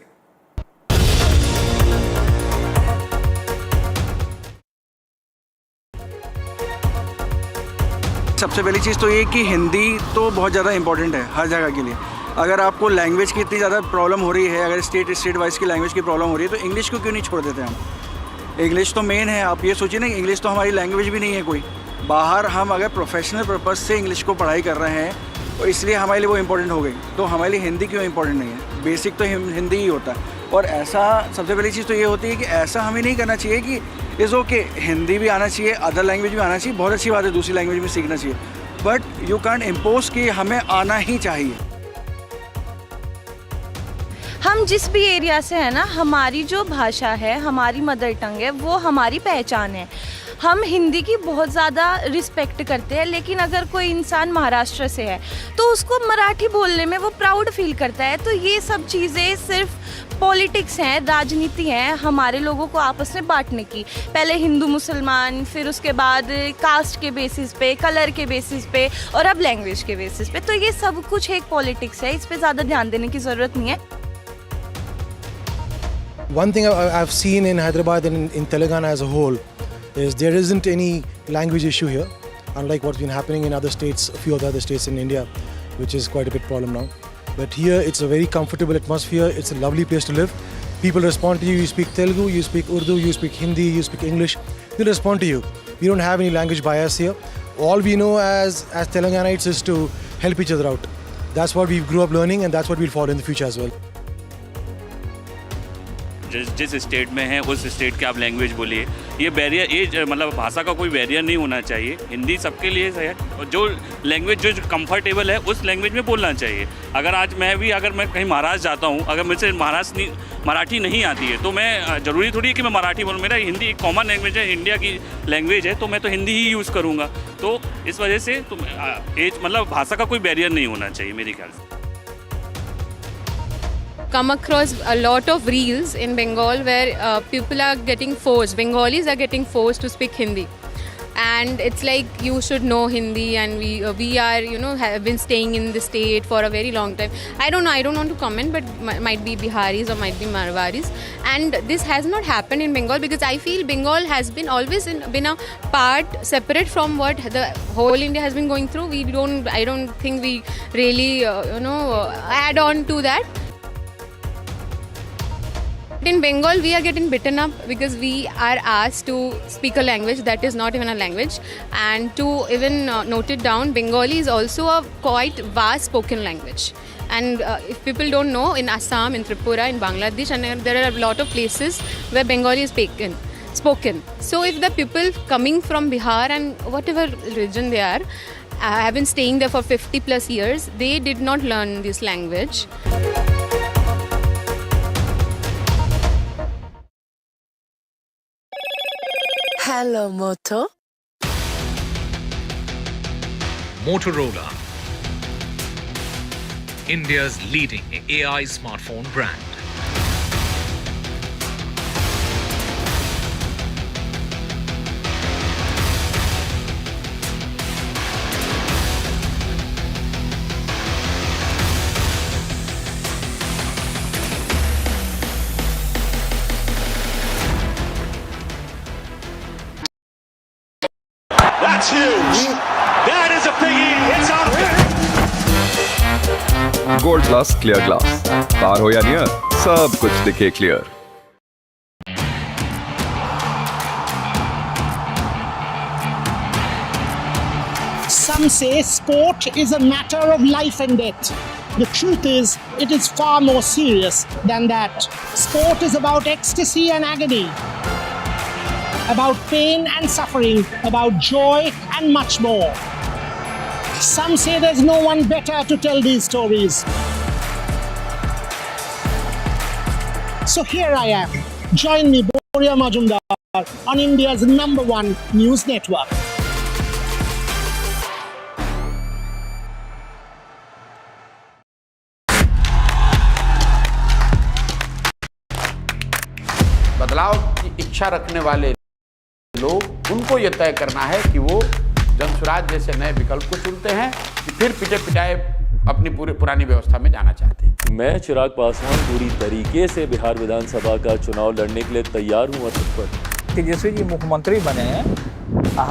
सबसे पहली चीज़ तो ये कि हिंदी तो बहुत ज़्यादा important है हर जगह के लिए। अगर आपको लैंग्वेज की इतनी ज़्यादा प्रॉब्लम हो रही है, अगर स्टेट वाइज की लैंग्वेज की प्रॉब्लम हो रही है, तो इंग्लिश को क्यों नहीं छोड़ देते हम? इंग्लिश तो मेन है। आप ये सोचिए ना, इंग्लिश तो हमारी लैंग्वेज भी नहीं है कोई। बाहर हम अगर प्रोफेशनल पर्पज़ से इंग्लिश को पढ़ाई कर रहे हैं और इसलिए हमारे लिए वो इम्पोर्टेंट हो गई। तो हमारे लिए हिंदी क्यों इम्पोर्टेंट नहीं है? बेसिक तो हिंदी ही होता है। और ऐसा सबसे पहली चीज़ तो ये होती है कि ऐसा हमें नहीं करना चाहिए कि इज़ ओके हिंदी भी आना चाहिए, अदर लैंग्वेज भी आना चाहिए, बहुत अच्छी बात है, दूसरी लैंग्वेज भी सीखना चाहिए, बट यू कांट इम्पोज कि हमें आना ही चाहिए।
हम जिस भी एरिया से है ना, हमारी जो भाषा है, हमारी मदर टंग है, वो हमारी पहचान है। हम हिंदी की बहुत ज़्यादा रिस्पेक्ट करते हैं, लेकिन अगर कोई इंसान महाराष्ट्र से है तो उसको मराठी बोलने में वो प्राउड फील करता है। तो ये सब चीज़ें सिर्फ पॉलिटिक्स हैं, राजनीति है हमारे लोगों को आपस में बांटने की। पहले हिंदू मुसलमान, फिर उसके बाद कास्ट के बेसिस पे, कलर के बेसिस पे, और अब लैंग्वेज के बेसिस पे। तो ये सब कुछ एक पॉलिटिक्स है, इस पर ज़्यादा ध्यान देने की ज़रूरत नहीं है।
One thing I've seen in Hyderabad and in Telangana as a whole is there isn't any language issue here, unlike what's been happening in other states, a few other states in India, which is quite a big problem now. But here it's a very comfortable atmosphere, it's a lovely place to live. People respond to you, you speak Telugu, you speak Urdu, you speak Hindi, you speak English, they'll respond to you. We don't have any language bias here. All we know as Telanganites is to help each other out. That's what we grew up learning and that's what we'll follow in the future as well.
जिस state में है उस state के आप language बोलिए। ये barrier, ये मतलब भाषा का कोई बैरियर नहीं होना चाहिए। हिंदी सबके लिए है, और जो लैंग्वेज जो कंफर्टेबल है उस लैंग्वेज में बोलना चाहिए। अगर आज अगर मैं कहीं महाराष्ट्र जाता हूँ, अगर मुझसे मराठी नहीं आती है तो मैं ज़रूरी थोड़ी है कि मैं मराठी बोलूँ। मेरा हिंदी एक कॉमन लैंग्वेज है, इंडिया की लैंग्वेज है, तो मैं तो हिंदी ही यूज़ करूँगा। तो इस वजह से तो मतलब भाषा का कोई बैरियर नहीं होना चाहिए मेरे ख्याल से।
Come across a lot of reels in Bengal where people are getting forced, Bengalis are getting forced to speak Hindi, and it's like you should know Hindi, and we are have been staying in the state for a very long time. I don't know, I don't want to comment, but might be Biharis or might be Marwaris, and this has not happened in Bengal because I feel Bengal has been always been a part separate from what the whole India has been going through. I don't think we really add on to that. In Bengal, we are getting beaten up because we are asked to speak a language that is not even a language. And to even note it down, Bengali is also a quite vast spoken language. And if people don't know, in Assam, in Tripura, in Bangladesh, and there are a lot of places where Bengali is spoken. So if the people coming from Bihar and whatever region they are, have been staying there for 50 plus years, they did not learn this language.
Hello, Moto.
Motorola, India's leading AI smartphone brand.
That's huge. That is a biggie. It's out there.
Gold plus clear glass, car हो या near, सब कुछ दिखे clear.
Some say sport is a matter of life and death. The truth is, it is far more serious than that. Sport is about ecstasy and agony, about pain and suffering, about joy and much more. Some say there's no one better to tell these stories. So here I am. Join me, Boria Majumdar, on India's #1 news network.
बदलाव की इच्छा रखने वाले लोग, उनको ये तय करना है कि वो जनसुराज जैसे नए विकल्प को चुनते हैं कि फिर पिटे पिटाए अपनी पुरानी व्यवस्था में जाना चाहते हैं।
मैं चिराग पासवान पूरी तरीके से बिहार विधानसभा का चुनाव लड़ने के लिए तैयार हूँ और तत्पर।
कि जैसे जी मुख्यमंत्री बने हैं,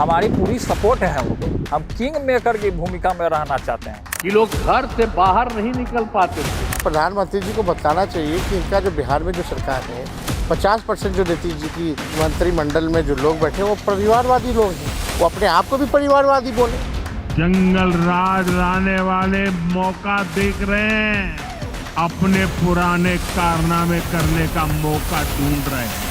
हमारी पूरी सपोर्ट है उनको। हम किंग मेकर की भूमिका में रहना चाहते हैं।
ये लोग घर से बाहर नहीं निकल पाते।
प्रधानमंत्री जी को बताना चाहिए कि इनका जो बिहार में जो सरकार है, 50% जो नीतीश जी की मंत्रिमंडल में जो लोग बैठे हैं वो परिवारवादी लोग हैं। वो अपने आप को भी परिवारवादी बोले।
जंगल राज लाने वाले मौका देख रहे हैं, अपने पुराने कारनामे करने का मौका ढूंढ रहे हैं।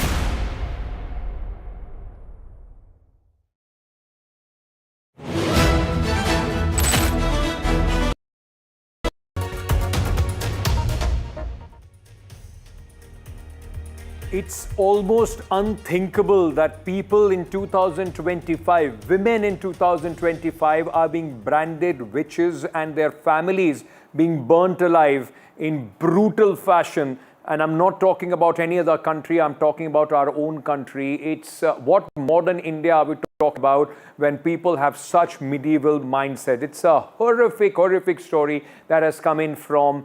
It's almost unthinkable that people in 2025, women in 2025 are being branded witches and their families being burnt alive in brutal fashion. And I'm not talking about any other country, I'm talking about our own country. It's what modern India are we talk about when people have such medieval mindset. It's a horrific story that has come in from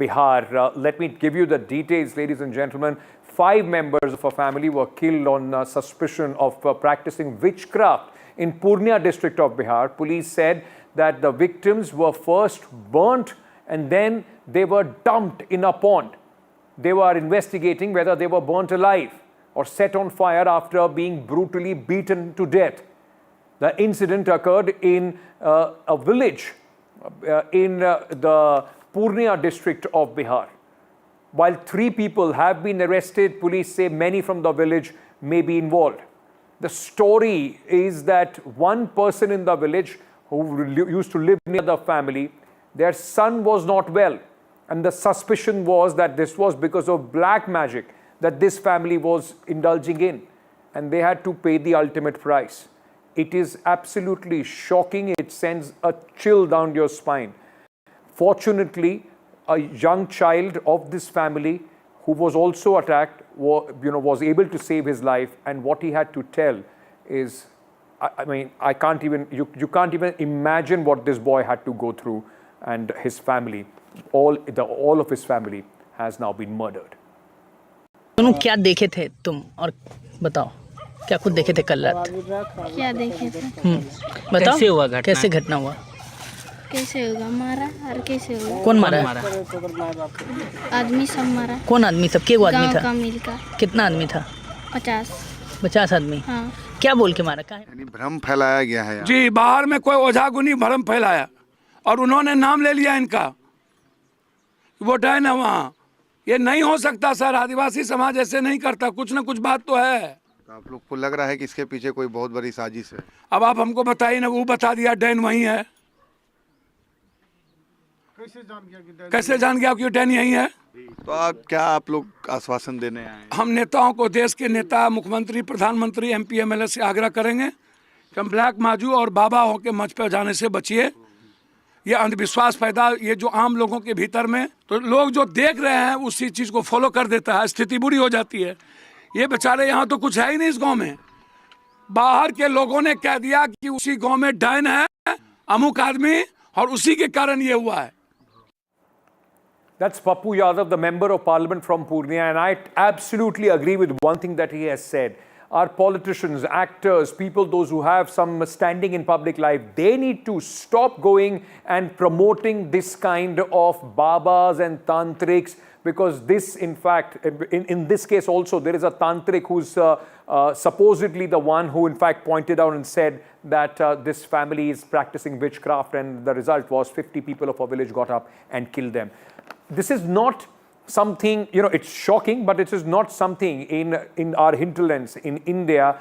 Bihar. Let me give you the details, ladies and gentlemen. 5 members of a family were killed on suspicion of practicing witchcraft in Purnia district of Bihar. Police said that the victims were first burnt and then they were dumped in a pond. They were investigating whether they were burnt alive or set on fire after being brutally beaten to death. The incident occurred in a village in the Purnia district of Bihar. While 3 people have been arrested, police say many from the village may be involved. The story is that one person in the village who used to live near the family, their son was not well. And the suspicion was that this was because of black magic that this family was indulging in. And they had to pay the ultimate price. It is absolutely shocking. It sends a chill down your spine. Fortunately, a young child of this family who was also attacked, was able to save his life. And what he had to tell is, I mean, I can't even, you can't even imagine what this boy had to go through, and his family, all of his family has now been murdered.
दोनों क्या देखे थे तुम, और बताओ क्या कुछ देखे थे कल रात?
क्या देखे थे?
बताओ कैसे हुआ घटना? कैसे घटना हुआ?
कैसे होगा? मारा और कैसे होगा?
कौन मारा?
आदमी सब मारा।
कौन आदमी सब? क्या आदमी था?
गांव का मिलकर।
कितना आदमी था?
50
आदमी।
हाँ।
क्या बोल के मारा?
यानी भ्रम फैलाया गया है
जी, बाहर में कोई ओझागुनी भ्रम फैलाया और उन्होंने नाम ले लिया इनका, वो डायन है वहाँ। ये नहीं हो सकता सर, आदिवासी समाज ऐसे नहीं करता, कुछ ना कुछ बात तो है।
तो आप लोग को लग रहा है कि इसके पीछे कोई बहुत बड़ी साजिश है?
अब आप हमको बताइए ना, वो बता दिया डायन वही है। कैसे जान गया कि डायन यही है?
तो आप लोग आश्वासन देने आए?
हम नेताओं को, देश के नेता, मुख्यमंत्री, प्रधानमंत्री, MP MLA से आग्रह करेंगे कि हम ब्लैक माजू और बाबा हो के मंच पर जाने से बचिए। ये अंधविश्वास पैदा, ये जो आम लोगों के भीतर में, तो लोग जो देख रहे हैं उसी चीज़ को फॉलो कर देता है, स्थिति बुरी हो जाती है। ये बेचारे यहाँ तो कुछ है ही नहीं इस गांव में, बाहर के लोगों ने कह दिया कि उसी गांव में डायन है, अमुक आदमी, और उसी के कारण ये हुआ है।
That's Pappu Yadav, the member of parliament from Purnia, and I absolutely agree with one thing that he has said. Our politicians, actors, people, those who have some standing in public life, they need to stop going and promoting this kind of babas and tantrics, because this, in fact, in this case also, there is a tantric who's supposedly the one who, in fact, pointed out and said that this family is practicing witchcraft, and the result was 50 people of a village got up and killed them. This is not something, it's shocking, but it is not something in our hinterlands in India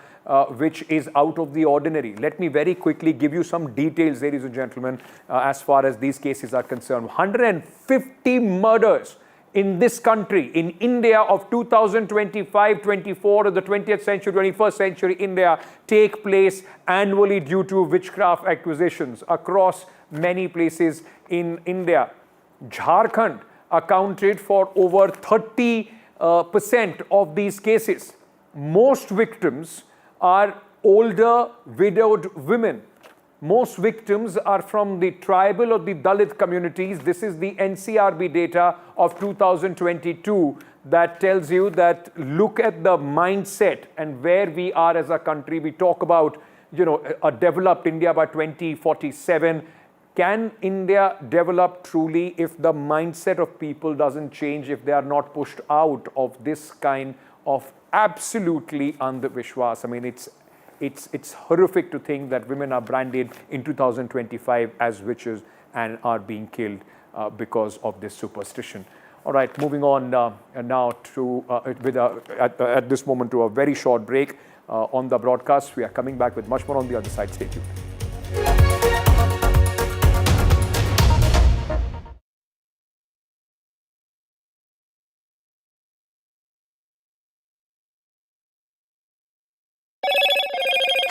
which is out of the ordinary. Let me very quickly give you some details, ladies and gentlemen, as far as these cases are concerned. 150 murders in this country, in India of 2025, 24, or the 20th century, 21st century India, take place annually due to witchcraft accusations across many places in India. Jharkhand accounted for over 30% of these cases. Most victims are older, widowed women. Most victims are from the tribal or the Dalit communities. This is the NCRB data of 2022 that tells you that look at the mindset and where we are as a country. We talk about, a developed India by 2047. Can India develop truly if the mindset of people doesn't change, if they are not pushed out of this kind of absolutely andhvishwas? I mean, it's horrific to think that women are branded in 2025 as witches and are being killed because of this superstition. All right, moving on now to at this moment to a very short break on the broadcast. We are coming back with much more on the other side. Stay tuned.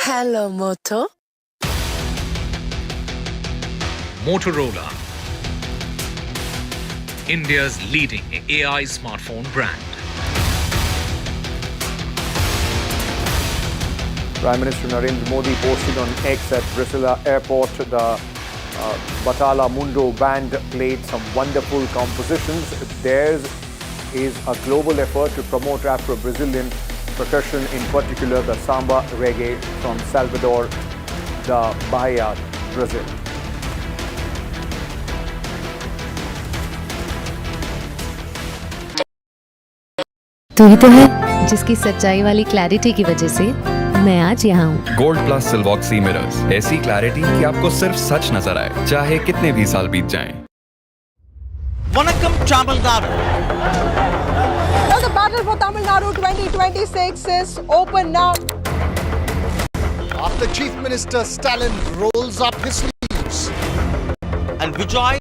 Hello, Moto.
Motorola, India's leading AI smartphone brand.
Prime Minister Narendra Modi posted on X at Brasilia Airport. The Batala Mundo band played some wonderful compositions. Theirs is a global effort to promote Afro-Brazilian percussion, in particular the samba reggae from Salvador, the Bahia, Brazil.
तू ही तो है जिसकी सच्चाई वाली clarity की वजह से मैं आज यहाँ हूँ।
गोल्ड प्लस सिल्वॉक्सी मिरर्स, ऐसी क्लैरिटी कि आपको सिर्फ सच नजर आए, चाहे कितने भी साल बीत जाएं।
Vanakkam Tamil Nadu. Well, the battle for Tamil Nadu 2026 is open now.
After Chief Minister Stalin rolls up his sleeves and Vijay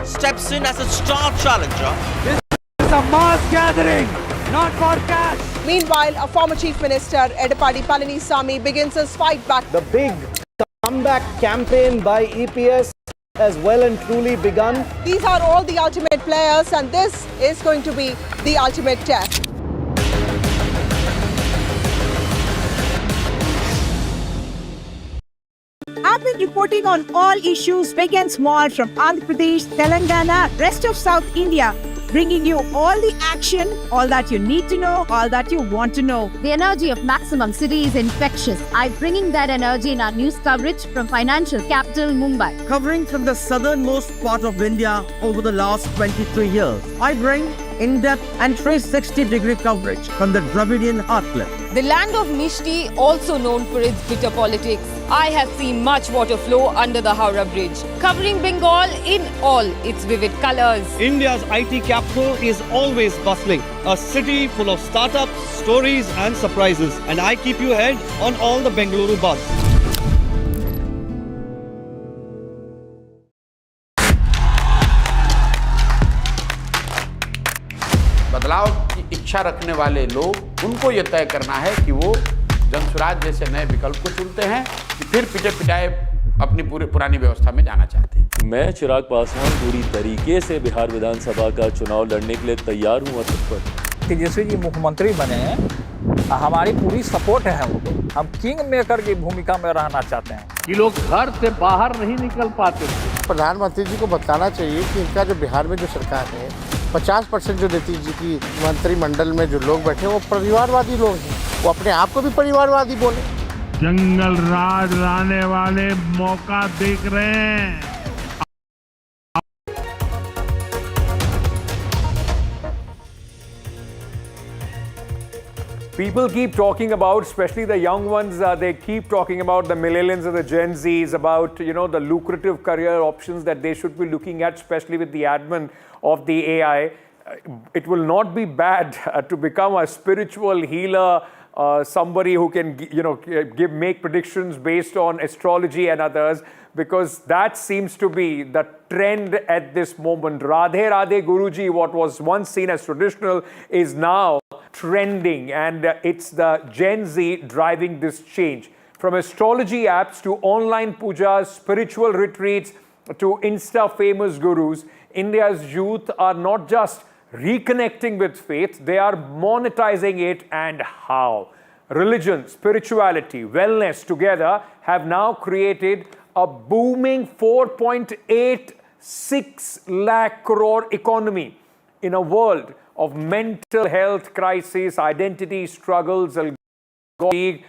steps in as a star challenger.
This is a mass gathering, not for cash. Meanwhile, a former Chief Minister, Edapadi Palanisamy, begins his fight back.
The big comeback campaign by EPS has well and truly begun.
These are all the ultimate players, and this is going to be the ultimate test.
I've been reporting on all issues big and small from Andhra Pradesh, Telangana, rest of South India, bringing you all the action, all that you need to know, all that you want to know.
The energy of Maximum City is infectious. I'm bringing that energy in our news coverage from financial capital Mumbai.
Covering from the southernmost part of India over the last 23 years, I bring in-depth and 360-degree coverage from the Dravidian heartland.
The land of Mishti, also known for its bitter politics. I have seen much water flow under the Howrah Bridge, covering Bengal in all its vivid colors.
India's IT capital is always bustling, a city full of startups, stories and surprises. And I keep you ahead on all the Bengaluru buzz.
बदलाव की इच्छा रखने वाले लोग, उनको ये तय करना है कि वो जनसुराज जैसे नए विकल्प को चुनते हैं कि फिर पिटे पिटाए अपनी पुरानी व्यवस्था में जाना चाहते हैं।
मैं चिराग पासवान पूरी तरीके से बिहार विधानसभा का चुनाव लड़ने के लिए तैयार हूँ और तत्पर।
तेजस्वी जी मुख्यमंत्री बने हैं, हमारी पूरी सपोर्ट है उनको। हम किंग मेकर की भूमिका में रहना चाहते हैं।
कि लोग घर से बाहर नहीं निकल पाते थे।
प्रधानमंत्री जी को बताना चाहिए कि इनका जो बिहार में जो सरकार है 50% जो नीतीश जी की मंत्रिमंडल में जो लोग बैठे हैं वो परिवारवादी लोग हैं। वो अपने आप को भी परिवारवादी बोले।
जंगल राज लाने वाले मौका देख रहे हैं।
People keep talking about, especially the young ones, they keep talking about the millennials and the Gen Zs, about, you know, the lucrative career options that they should be looking at, especially with the advent of the AI. It will not be bad to become a spiritual healer, somebody who can, you know, make predictions based on astrology and others, because that seems to be the trend at this moment. Radhe Radhe Guruji, what was once seen as traditional, is now trending, and it's the Gen Z driving this change. From astrology apps to online pujas, spiritual retreats to Insta-famous gurus, India's youth are not just reconnecting with faith, they are monetizing it. And how? Religion, spirituality, wellness together have now created a booming 4.86 lakh crore economy in a world of mental health crisis, identity struggles, many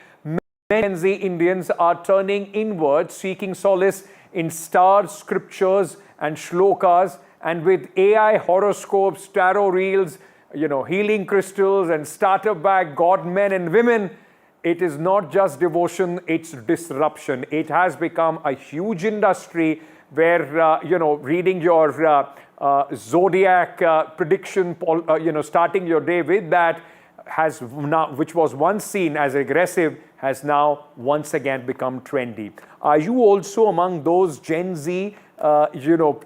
Gen Z Indians are turning inward, seeking solace in stars, scriptures and shlokas, and with AI horoscopes, tarot reels, you know, healing crystals and starter bag god men and women, it is not just devotion, it's disruption. It has become a huge industry where, reading your zodiac prediction, starting your day with that, has now, which was once seen as aggressive, has now once again become trendy. Are you also among those Gen Z,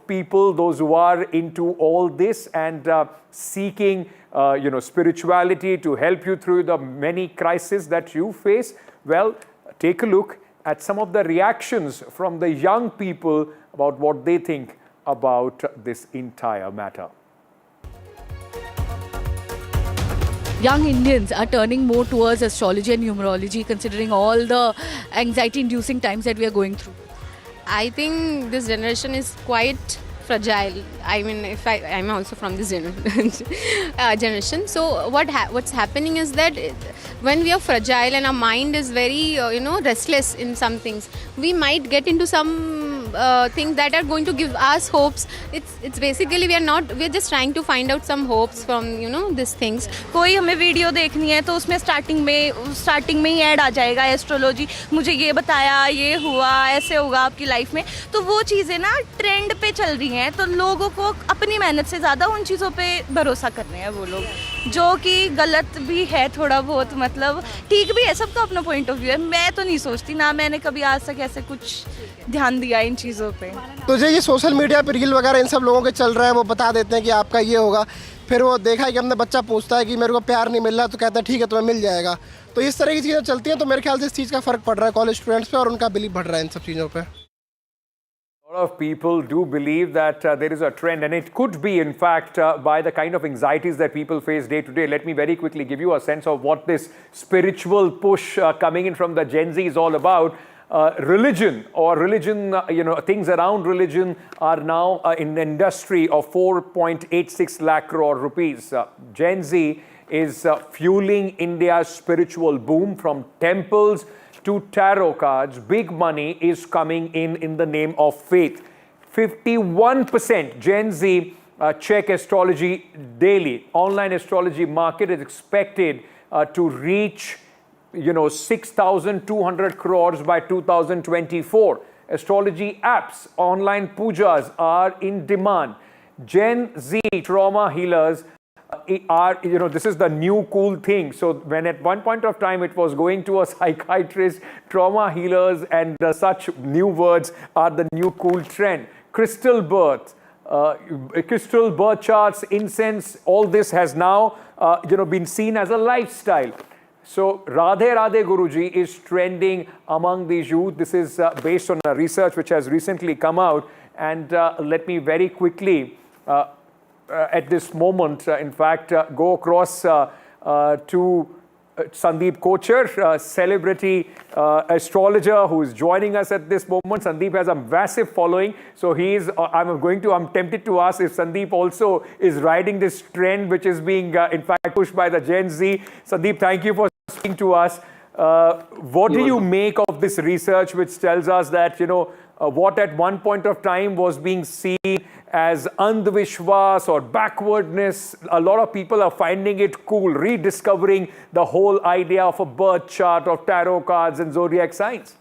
people, those who are into all this and seeking, spirituality to help you through the many crises that you face? Well, take a look at some of the reactions from the young people about what they think about this entire matter.
Young Indians are turning more towards astrology and numerology, considering all the anxiety-inducing times that we are going through.
I think this generation is quite fragile. I mean, I'm also from this generation. So what's happening is that when we are fragile and our mind is very, restless in some things, we might get into some things that are going to give us hopes. It's basically we're just trying to find out some hopes from these things.
कोई हमें video देखनी है तो उसमें starting में ही add आ जाएगा astrology, मुझे ये बताया, ये हुआ, ऐसे होगा आपकी लाइफ में. तो वो चीज़ें ना ट्रेंड पे चल रही हैं, तो लोगों को अपनी मेहनत से ज़्यादा उन चीज़ों पे भरोसा कर रहे हैं वो लोग, जो कि गलत भी है थोड़ा बहुत, मतलब ठीक भी है, सबका अपना पॉइंट ऑफ व्यू है. मैं तो नहीं सोचती, ना मैंने कभी आज तक ऐसे कुछ ध्यान दिया इन चीज़ों पे.
तो ये सोशल मीडिया पर रील वगैरह इन सब लोगों के चल रहा है, वो बता देते हैं कि आपका ये होगा, फिर वो देखा है कि हमने बच्चा पूछता है कि मेरे को प्यार नहीं मिल रहा, तो कहता है ठीक है तुम्हें मिल जाएगा. तो इस तरह की चीज़ें चलती हैं. तो मेरे ख्याल से इस चीज़ का फ़र्क पड़ रहा है कॉलेज स्टूडेंट्स पे और उनका बिलीव बढ़ रहा है इन सब चीज़ों पे.
A lot of people do believe that there is a trend, and it could be, in fact, by the kind of anxieties that people face day to day. Let me very quickly give you a sense of what this spiritual push coming in from the Gen Z is all about. Religion, things around religion are now in an industry of 4.86 lakh crore rupees. Gen Z is fueling India's spiritual boom, from temples to tarot cards. Big money is coming in the name of faith. 51% Gen Z check astrology daily. Online astrology market is expected to reach 6,200 crores by 2024. Astrology apps, online pujas are in demand. Gen Z trauma healers are, this is the new cool thing. So when at one point of time it was going to a psychiatrist, trauma healers and such new words are the new cool trend. Crystal birth charts, incense, all this has now, been seen as a lifestyle. So Radhe Radhe Guruji is trending among these youth. This is based on a research which has recently come out. And let me very quickly, at this moment, in fact, go across to Sandeep Kochar, celebrity astrologer who is joining us at this moment. Sandeep has a massive following. So I'm tempted to ask if Sandeep also is riding this trend which is being, in fact, pushed by the Gen Z. Sandeep, thank you for speaking to us. What do you make of this research which tells us that, what at one point of time was being seen as andhvishwas or backwardness, a lot of people are finding it cool, rediscovering the whole idea of a birth chart, of tarot cards and zodiac signs?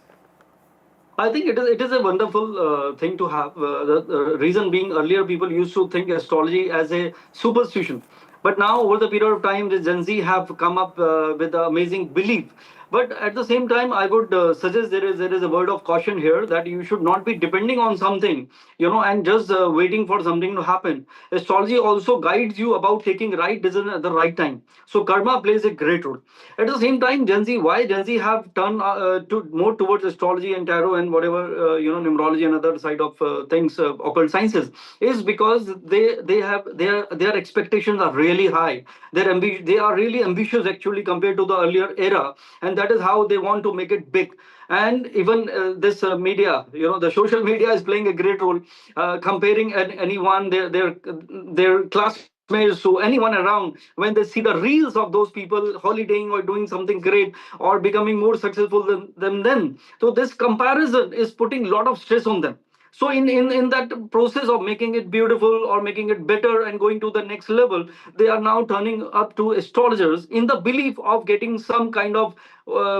I think it is a wonderful thing to have. The reason being, earlier people used to think astrology as a superstition. But now, over the period of time, the Gen Z have come up with an amazing belief. But at the same time, I would suggest there is a word of caution here, that you should not be depending on something, and just waiting for something to happen. Astrology also guides you about taking right decision at the right time. So karma plays a great role. At the same time, why Gen Z have turned more towards astrology and tarot and whatever, numerology and other side of things, occult sciences, is because their expectations are really high. They are really ambitious actually compared to the earlier era, and that is how they want to make it big. And even this media, the social media is playing a great role, comparing anyone, their classmates to anyone around. When they see the reels of those people holidaying or doing something great or becoming more successful than them, so this comparison is putting a lot of stress on them. So in that process of making it beautiful or making it better and going to the next level, they are now turning up to astrologers in the belief of getting some kind of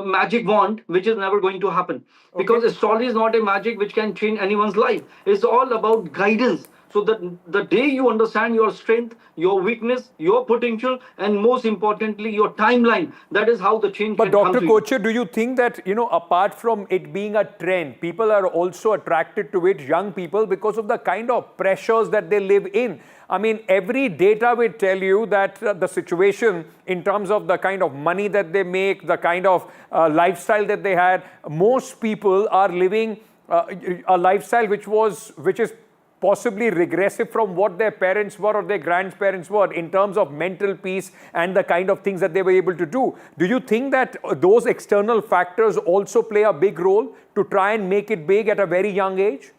magic wand, which is never going to happen. Because astrology is not a magic which can change anyone's life. It's all about guidance. So that the day you understand your strength, your weakness, your potential, and most importantly, your timeline, that is how the change can come to you.
But Dr. Kocher, do you think that, apart from it being a trend, people are also attracted to it, young people, because of the kind of pressures that they live in? I mean, every data will tell you that the situation in terms of the kind of money that they make, the kind of lifestyle that they had, most people are living a lifestyle which is possibly regressive from what their parents were or their grandparents were in terms of mental peace and the kind of things that they were able to do. Do you think that those external factors also play a big role to try and make it big at a very young age?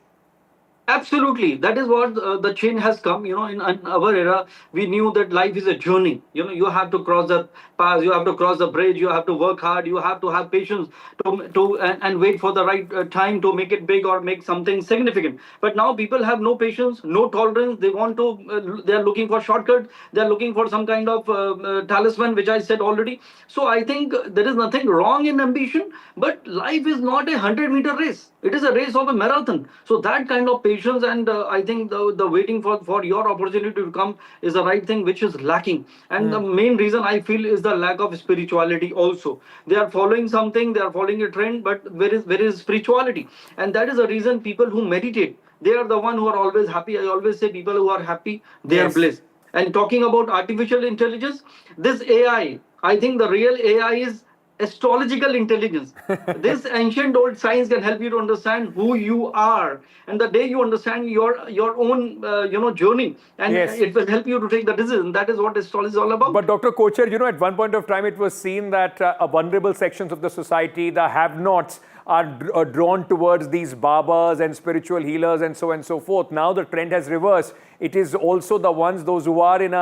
Absolutely. That is what the change has come. In our era, we knew that life is a journey. You have to cross the path, you have to cross the bridge, you have to work hard, you have to have patience and wait for the right time to make it big or make something significant. But now people have no patience, no tolerance. They are looking for shortcuts. They are looking for some kind of talisman, which I said already. So I think there is nothing wrong in ambition, but life is not a 100-meter race. It is a race of a marathon. So that kind of patience and I think the waiting for your opportunity to come is the right thing which is lacking. And the main reason I feel is the lack of spirituality also. They are following something, they are following a trend, but where is spirituality? And that is the reason people who meditate, they are the one who are always happy. I always say people who are happy, they are blessed. And talking about artificial intelligence, this AI, I think the real AI is astrological intelligence. This ancient old science can help you to understand who you are, and the day you understand your own journey, and it will help you to take the decision. That is what astrology is all about.
But Dr. Kocher, at one point of time it was seen that vulnerable sections of the society, the have-nots, are drawn towards these babas and spiritual healers and so on and so forth. Now the trend has reversed. It is also the ones, those who are in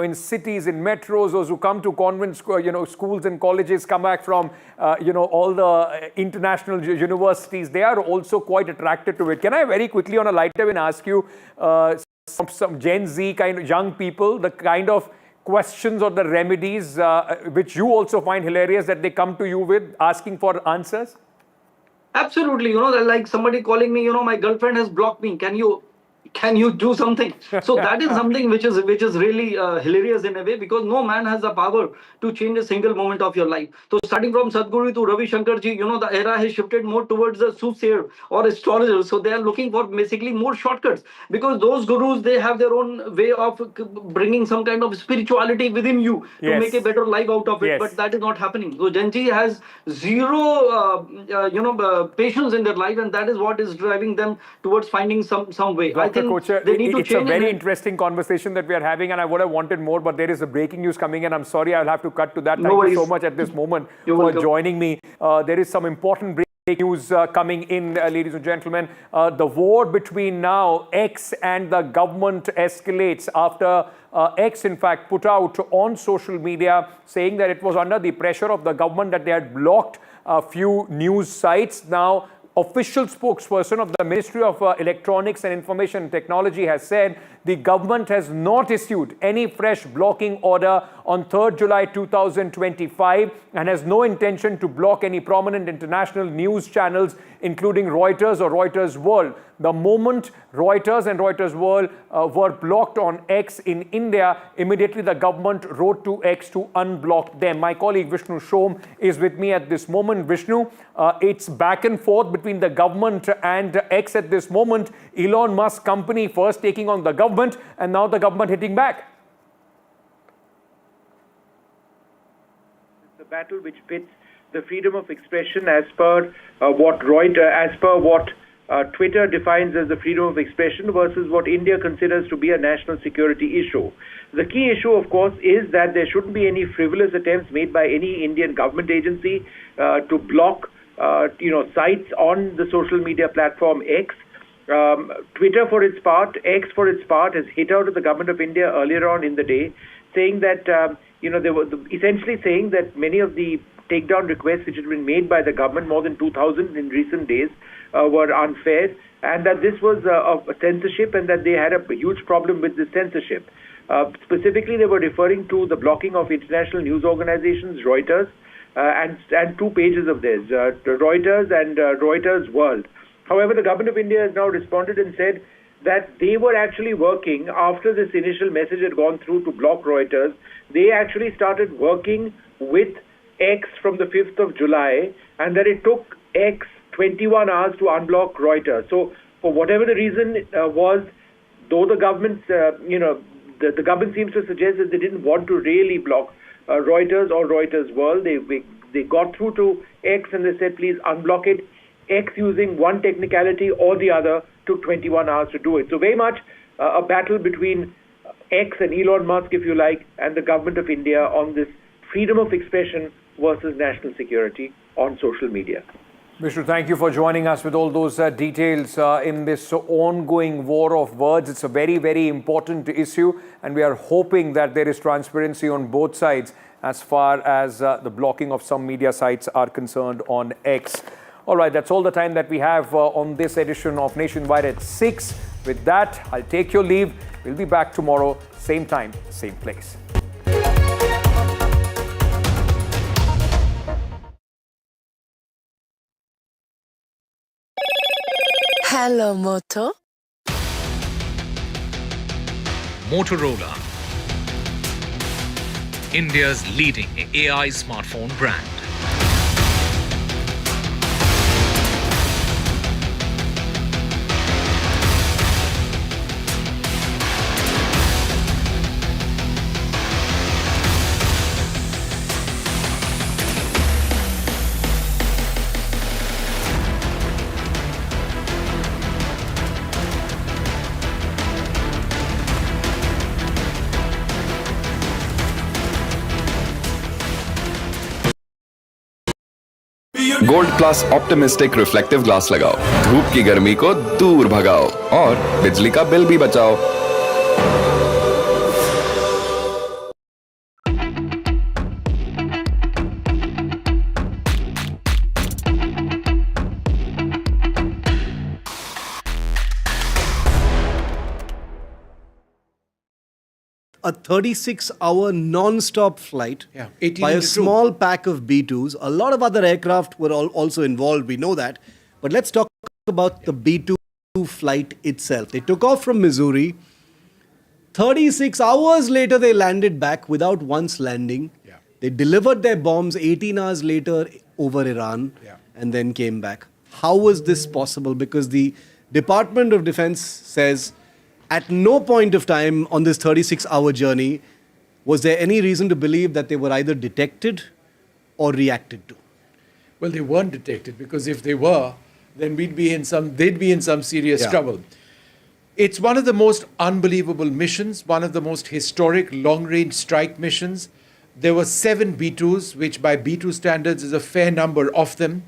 in cities, in metros, those who come to convent schools and colleges, come back from all the international universities. They are also quite attracted to it. Can I very quickly on a lighter vein ask you some Gen Z kind of young people, the kind of questions or the remedies which you also find hilarious that they come to you with asking for answers?
Absolutely. Like somebody calling me, my girlfriend has blocked me. Can you do something? So that is something which is really hilarious in a way, because no man has the power to change a single moment of your life. So starting from Sadhguru to Ravi Shankar ji, the era has shifted more towards the soothsayer or astrologer. So they are looking for basically more shortcuts, because those gurus, they have their own way of bringing some kind of spirituality within you to make a better life out of it. But that is not happening. So Gen Z has zero patience in their life, and that is what is driving them towards finding some way. I think
Kocher, it's a very interesting conversation that we are having, and I would have wanted more, but there is a breaking news coming in. I'm sorry, I'll have to cut to that. Thank you so much at this moment for joining me. There is some important breaking news coming in, ladies and gentlemen. The war between now X and the government escalates after X, in fact, put out on social media saying that it was under the pressure of the government that they had blocked a few news sites. Now, official spokesperson of the Ministry of Electronics and Information Technology has said the government has not issued any fresh blocking order on 3rd July 2025 and has no intention to block any prominent international news channels, including Reuters or Reuters World. The moment Reuters and Reuters World were blocked on X in India, immediately the government wrote to X to unblock them. My colleague Vishnu Shom is with me at this moment. Vishnu, it's back and forth between the government and X at this moment. Elon Musk company first taking on the government, and now the government hitting back.
It's a battle which pits the freedom of expression as per what Twitter defines as the freedom of expression versus what India considers to be a national security issue. The key issue, of course, is that there shouldn't be any frivolous attempts made by any Indian government agency to block sites on the social media platform X. Twitter, for its part, X, for its part, has hit out at the government of India earlier on in the day, saying that they were essentially saying that many of the takedown requests which had been made by the government, more than 2,000 in recent days, were unfair, and that this was a censorship and that they had a huge problem with this censorship. Specifically, they were referring to the blocking of international news organizations, Reuters, and 2 pages of theirs, Reuters and Reuters World. However, the government of India has now responded and said that they were actually working, after this initial message had gone through to block Reuters, they actually started working with X from the 5th of July, and that it took X 21 hours to unblock Reuters. So, for whatever the reason was, though the government, the government seems to suggest that they didn't want to really block Reuters or Reuters World, they got through to X and they said, please unblock it. X, using one technicality or the other, took 21 hours to do it. So very much a battle between X and Elon Musk, if you like, and the government of India on this freedom of expression versus national security on social media.
Vishnu, thank you for joining us with all those details in this ongoing war of words. It's a very, very important issue, and we are hoping that there is transparency on both sides as far as the blocking of some media sites are concerned on X. All right, that's all the time that we have on this edition of Nationwide at 6. With that, I'll take your leave. We'll be back tomorrow, same time, same place.
Hello, Moto.
Motorola, India's leading AI smartphone brand.
Gold plus optimistic reflective glass लगाओ, धूप की गर्मी को दूर भगाओ और बिजली का बिल भी बचाओ।
A 36-hour non-stop flight by a small pack of B-2s. A lot of other aircraft were also involved, we know that. But let's talk about the B-2 flight itself. They took off from Missouri. 36 hours later, they landed back without once landing. They delivered their bombs 18 hours later over Iran and then came back. How was this possible? Because the Department of Defense says at no point of time on this 36-hour journey was there any reason to believe that they were either detected or reacted to.
Well, they weren't detected, because if they were, then they'd be in some serious trouble. It's one of the most unbelievable missions, one of the most historic long-range strike missions. There were 7 B-2s, which by B-2 standards is a fair number of them.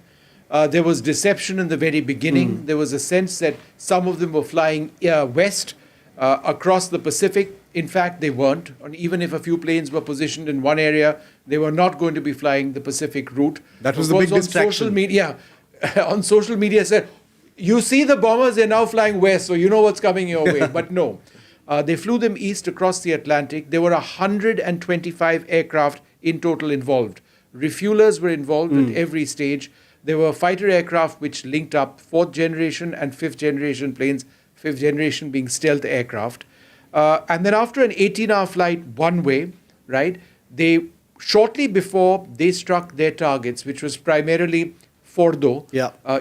There was deception in the very beginning. There was a sense that some of them were flying west, across the Pacific. In fact, they weren't. And even if a few planes were positioned in one area, they were not going to be flying the Pacific route.
That was the big distraction.
On social media said, you see the bombers, they're now flying west, so you know what's coming your way. But no. They flew them east across the Atlantic. There were 125 aircraft in total involved. Refuelers were involved at every stage. There were fighter aircraft which linked up 4th generation and 5th generation planes, 5th generation being stealth aircraft. And then after an 18-hour flight one way, right, shortly before they struck their targets, which was primarily Fordo,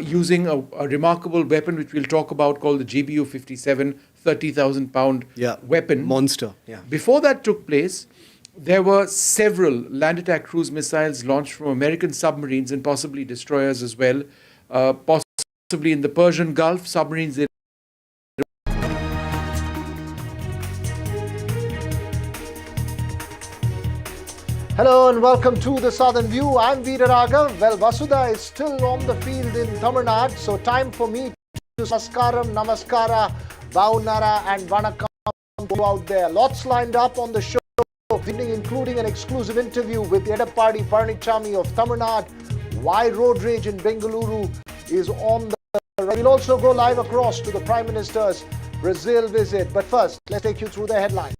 using a remarkable weapon which we'll talk about called the GBU-57, 30,000-pound weapon.
Monster.
Before that took place, there were several land attack cruise missiles launched from American submarines and possibly destroyers as well, possibly in the Persian Gulf, submarines.
Hello and welcome to the Southern View. I'm Veera Raghav. Well, Vasudha is still on the field in Tamil Nadu, so time for me to Namaskaram, Namaskara, Vaunara and Vanakkam go out there. Lots lined up on the show.
of the evening, including an exclusive interview with Edappadi Palaniswamy of Tamil Nadu. Why road rage in Bengaluru is on the right. We'll also go live across to the Prime Minister's Brazil visit. But first, let's take you through the headlines.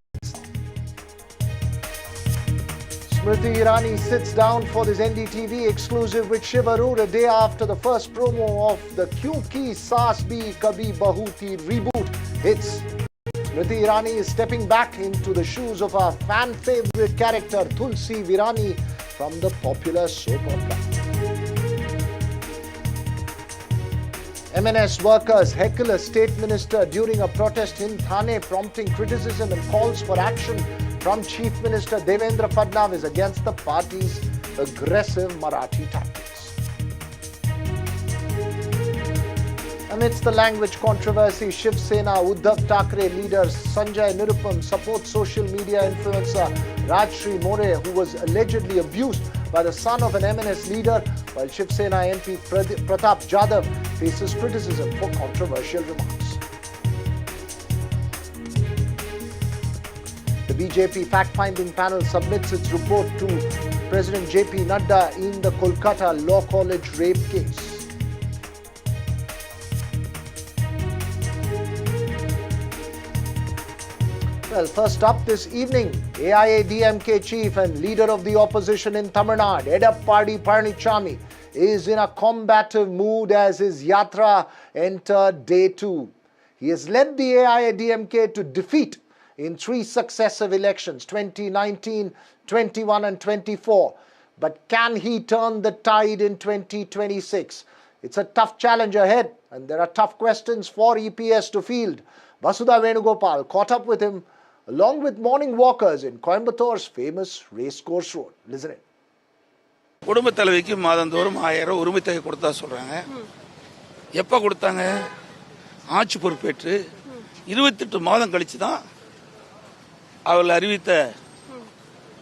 Smriti Irani sits down for this NDTV exclusive with Shiv Arur a day after the first promo of the Kyun Ki Saas Bhi Kabhi Bahu Thi reboot hits. Smriti Irani is stepping back into the shoes of our fan favorite character Tulsi Virani from the popular soap opera. MNS workers heckle a state minister during a protest in Thane, prompting criticism and calls for action from Chief Minister Devendra Fadnavis against the party's aggressive Marathi tactics. Amidst the language controversy, Shiv Sena Uddhav Thackeray leaders Sanjay Nirupam support social media influencer Rajshri More, who was allegedly abused by the son of an MNS leader, while Shiv Sena MP Pratap Jadhav faces criticism for controversial remarks. The BJP fact-finding panel submits its report to President JP Nadda in the Kolkata Law College rape case. Well, first up this evening, AIADMK chief and leader of the opposition in Tamil Nadu, Edappadi Palaniswamy, is in a combative mood as his yatra entered day 2. He has led the AIADMK to defeat in 3 successive elections, 2019, 21 and 24. But can he turn the tide in 2026? It's a tough challenge ahead, and there are tough questions for EPS to field. Vasudha Venugopal caught up with him along with morning walkers in Coimbator's famous racecourse road. Listen in.
குடும்ப தலைவிக்கு மாதந்தோறும் 1000 உரிமை தொகை கொடுத்தா சொல்றாங்க. எப்ப கொடுத்தாங்க? ஆட்சி பொறுப்பேற்று 28 மாதம் கழிச்சு தான் அவர்கள் அறிவித்த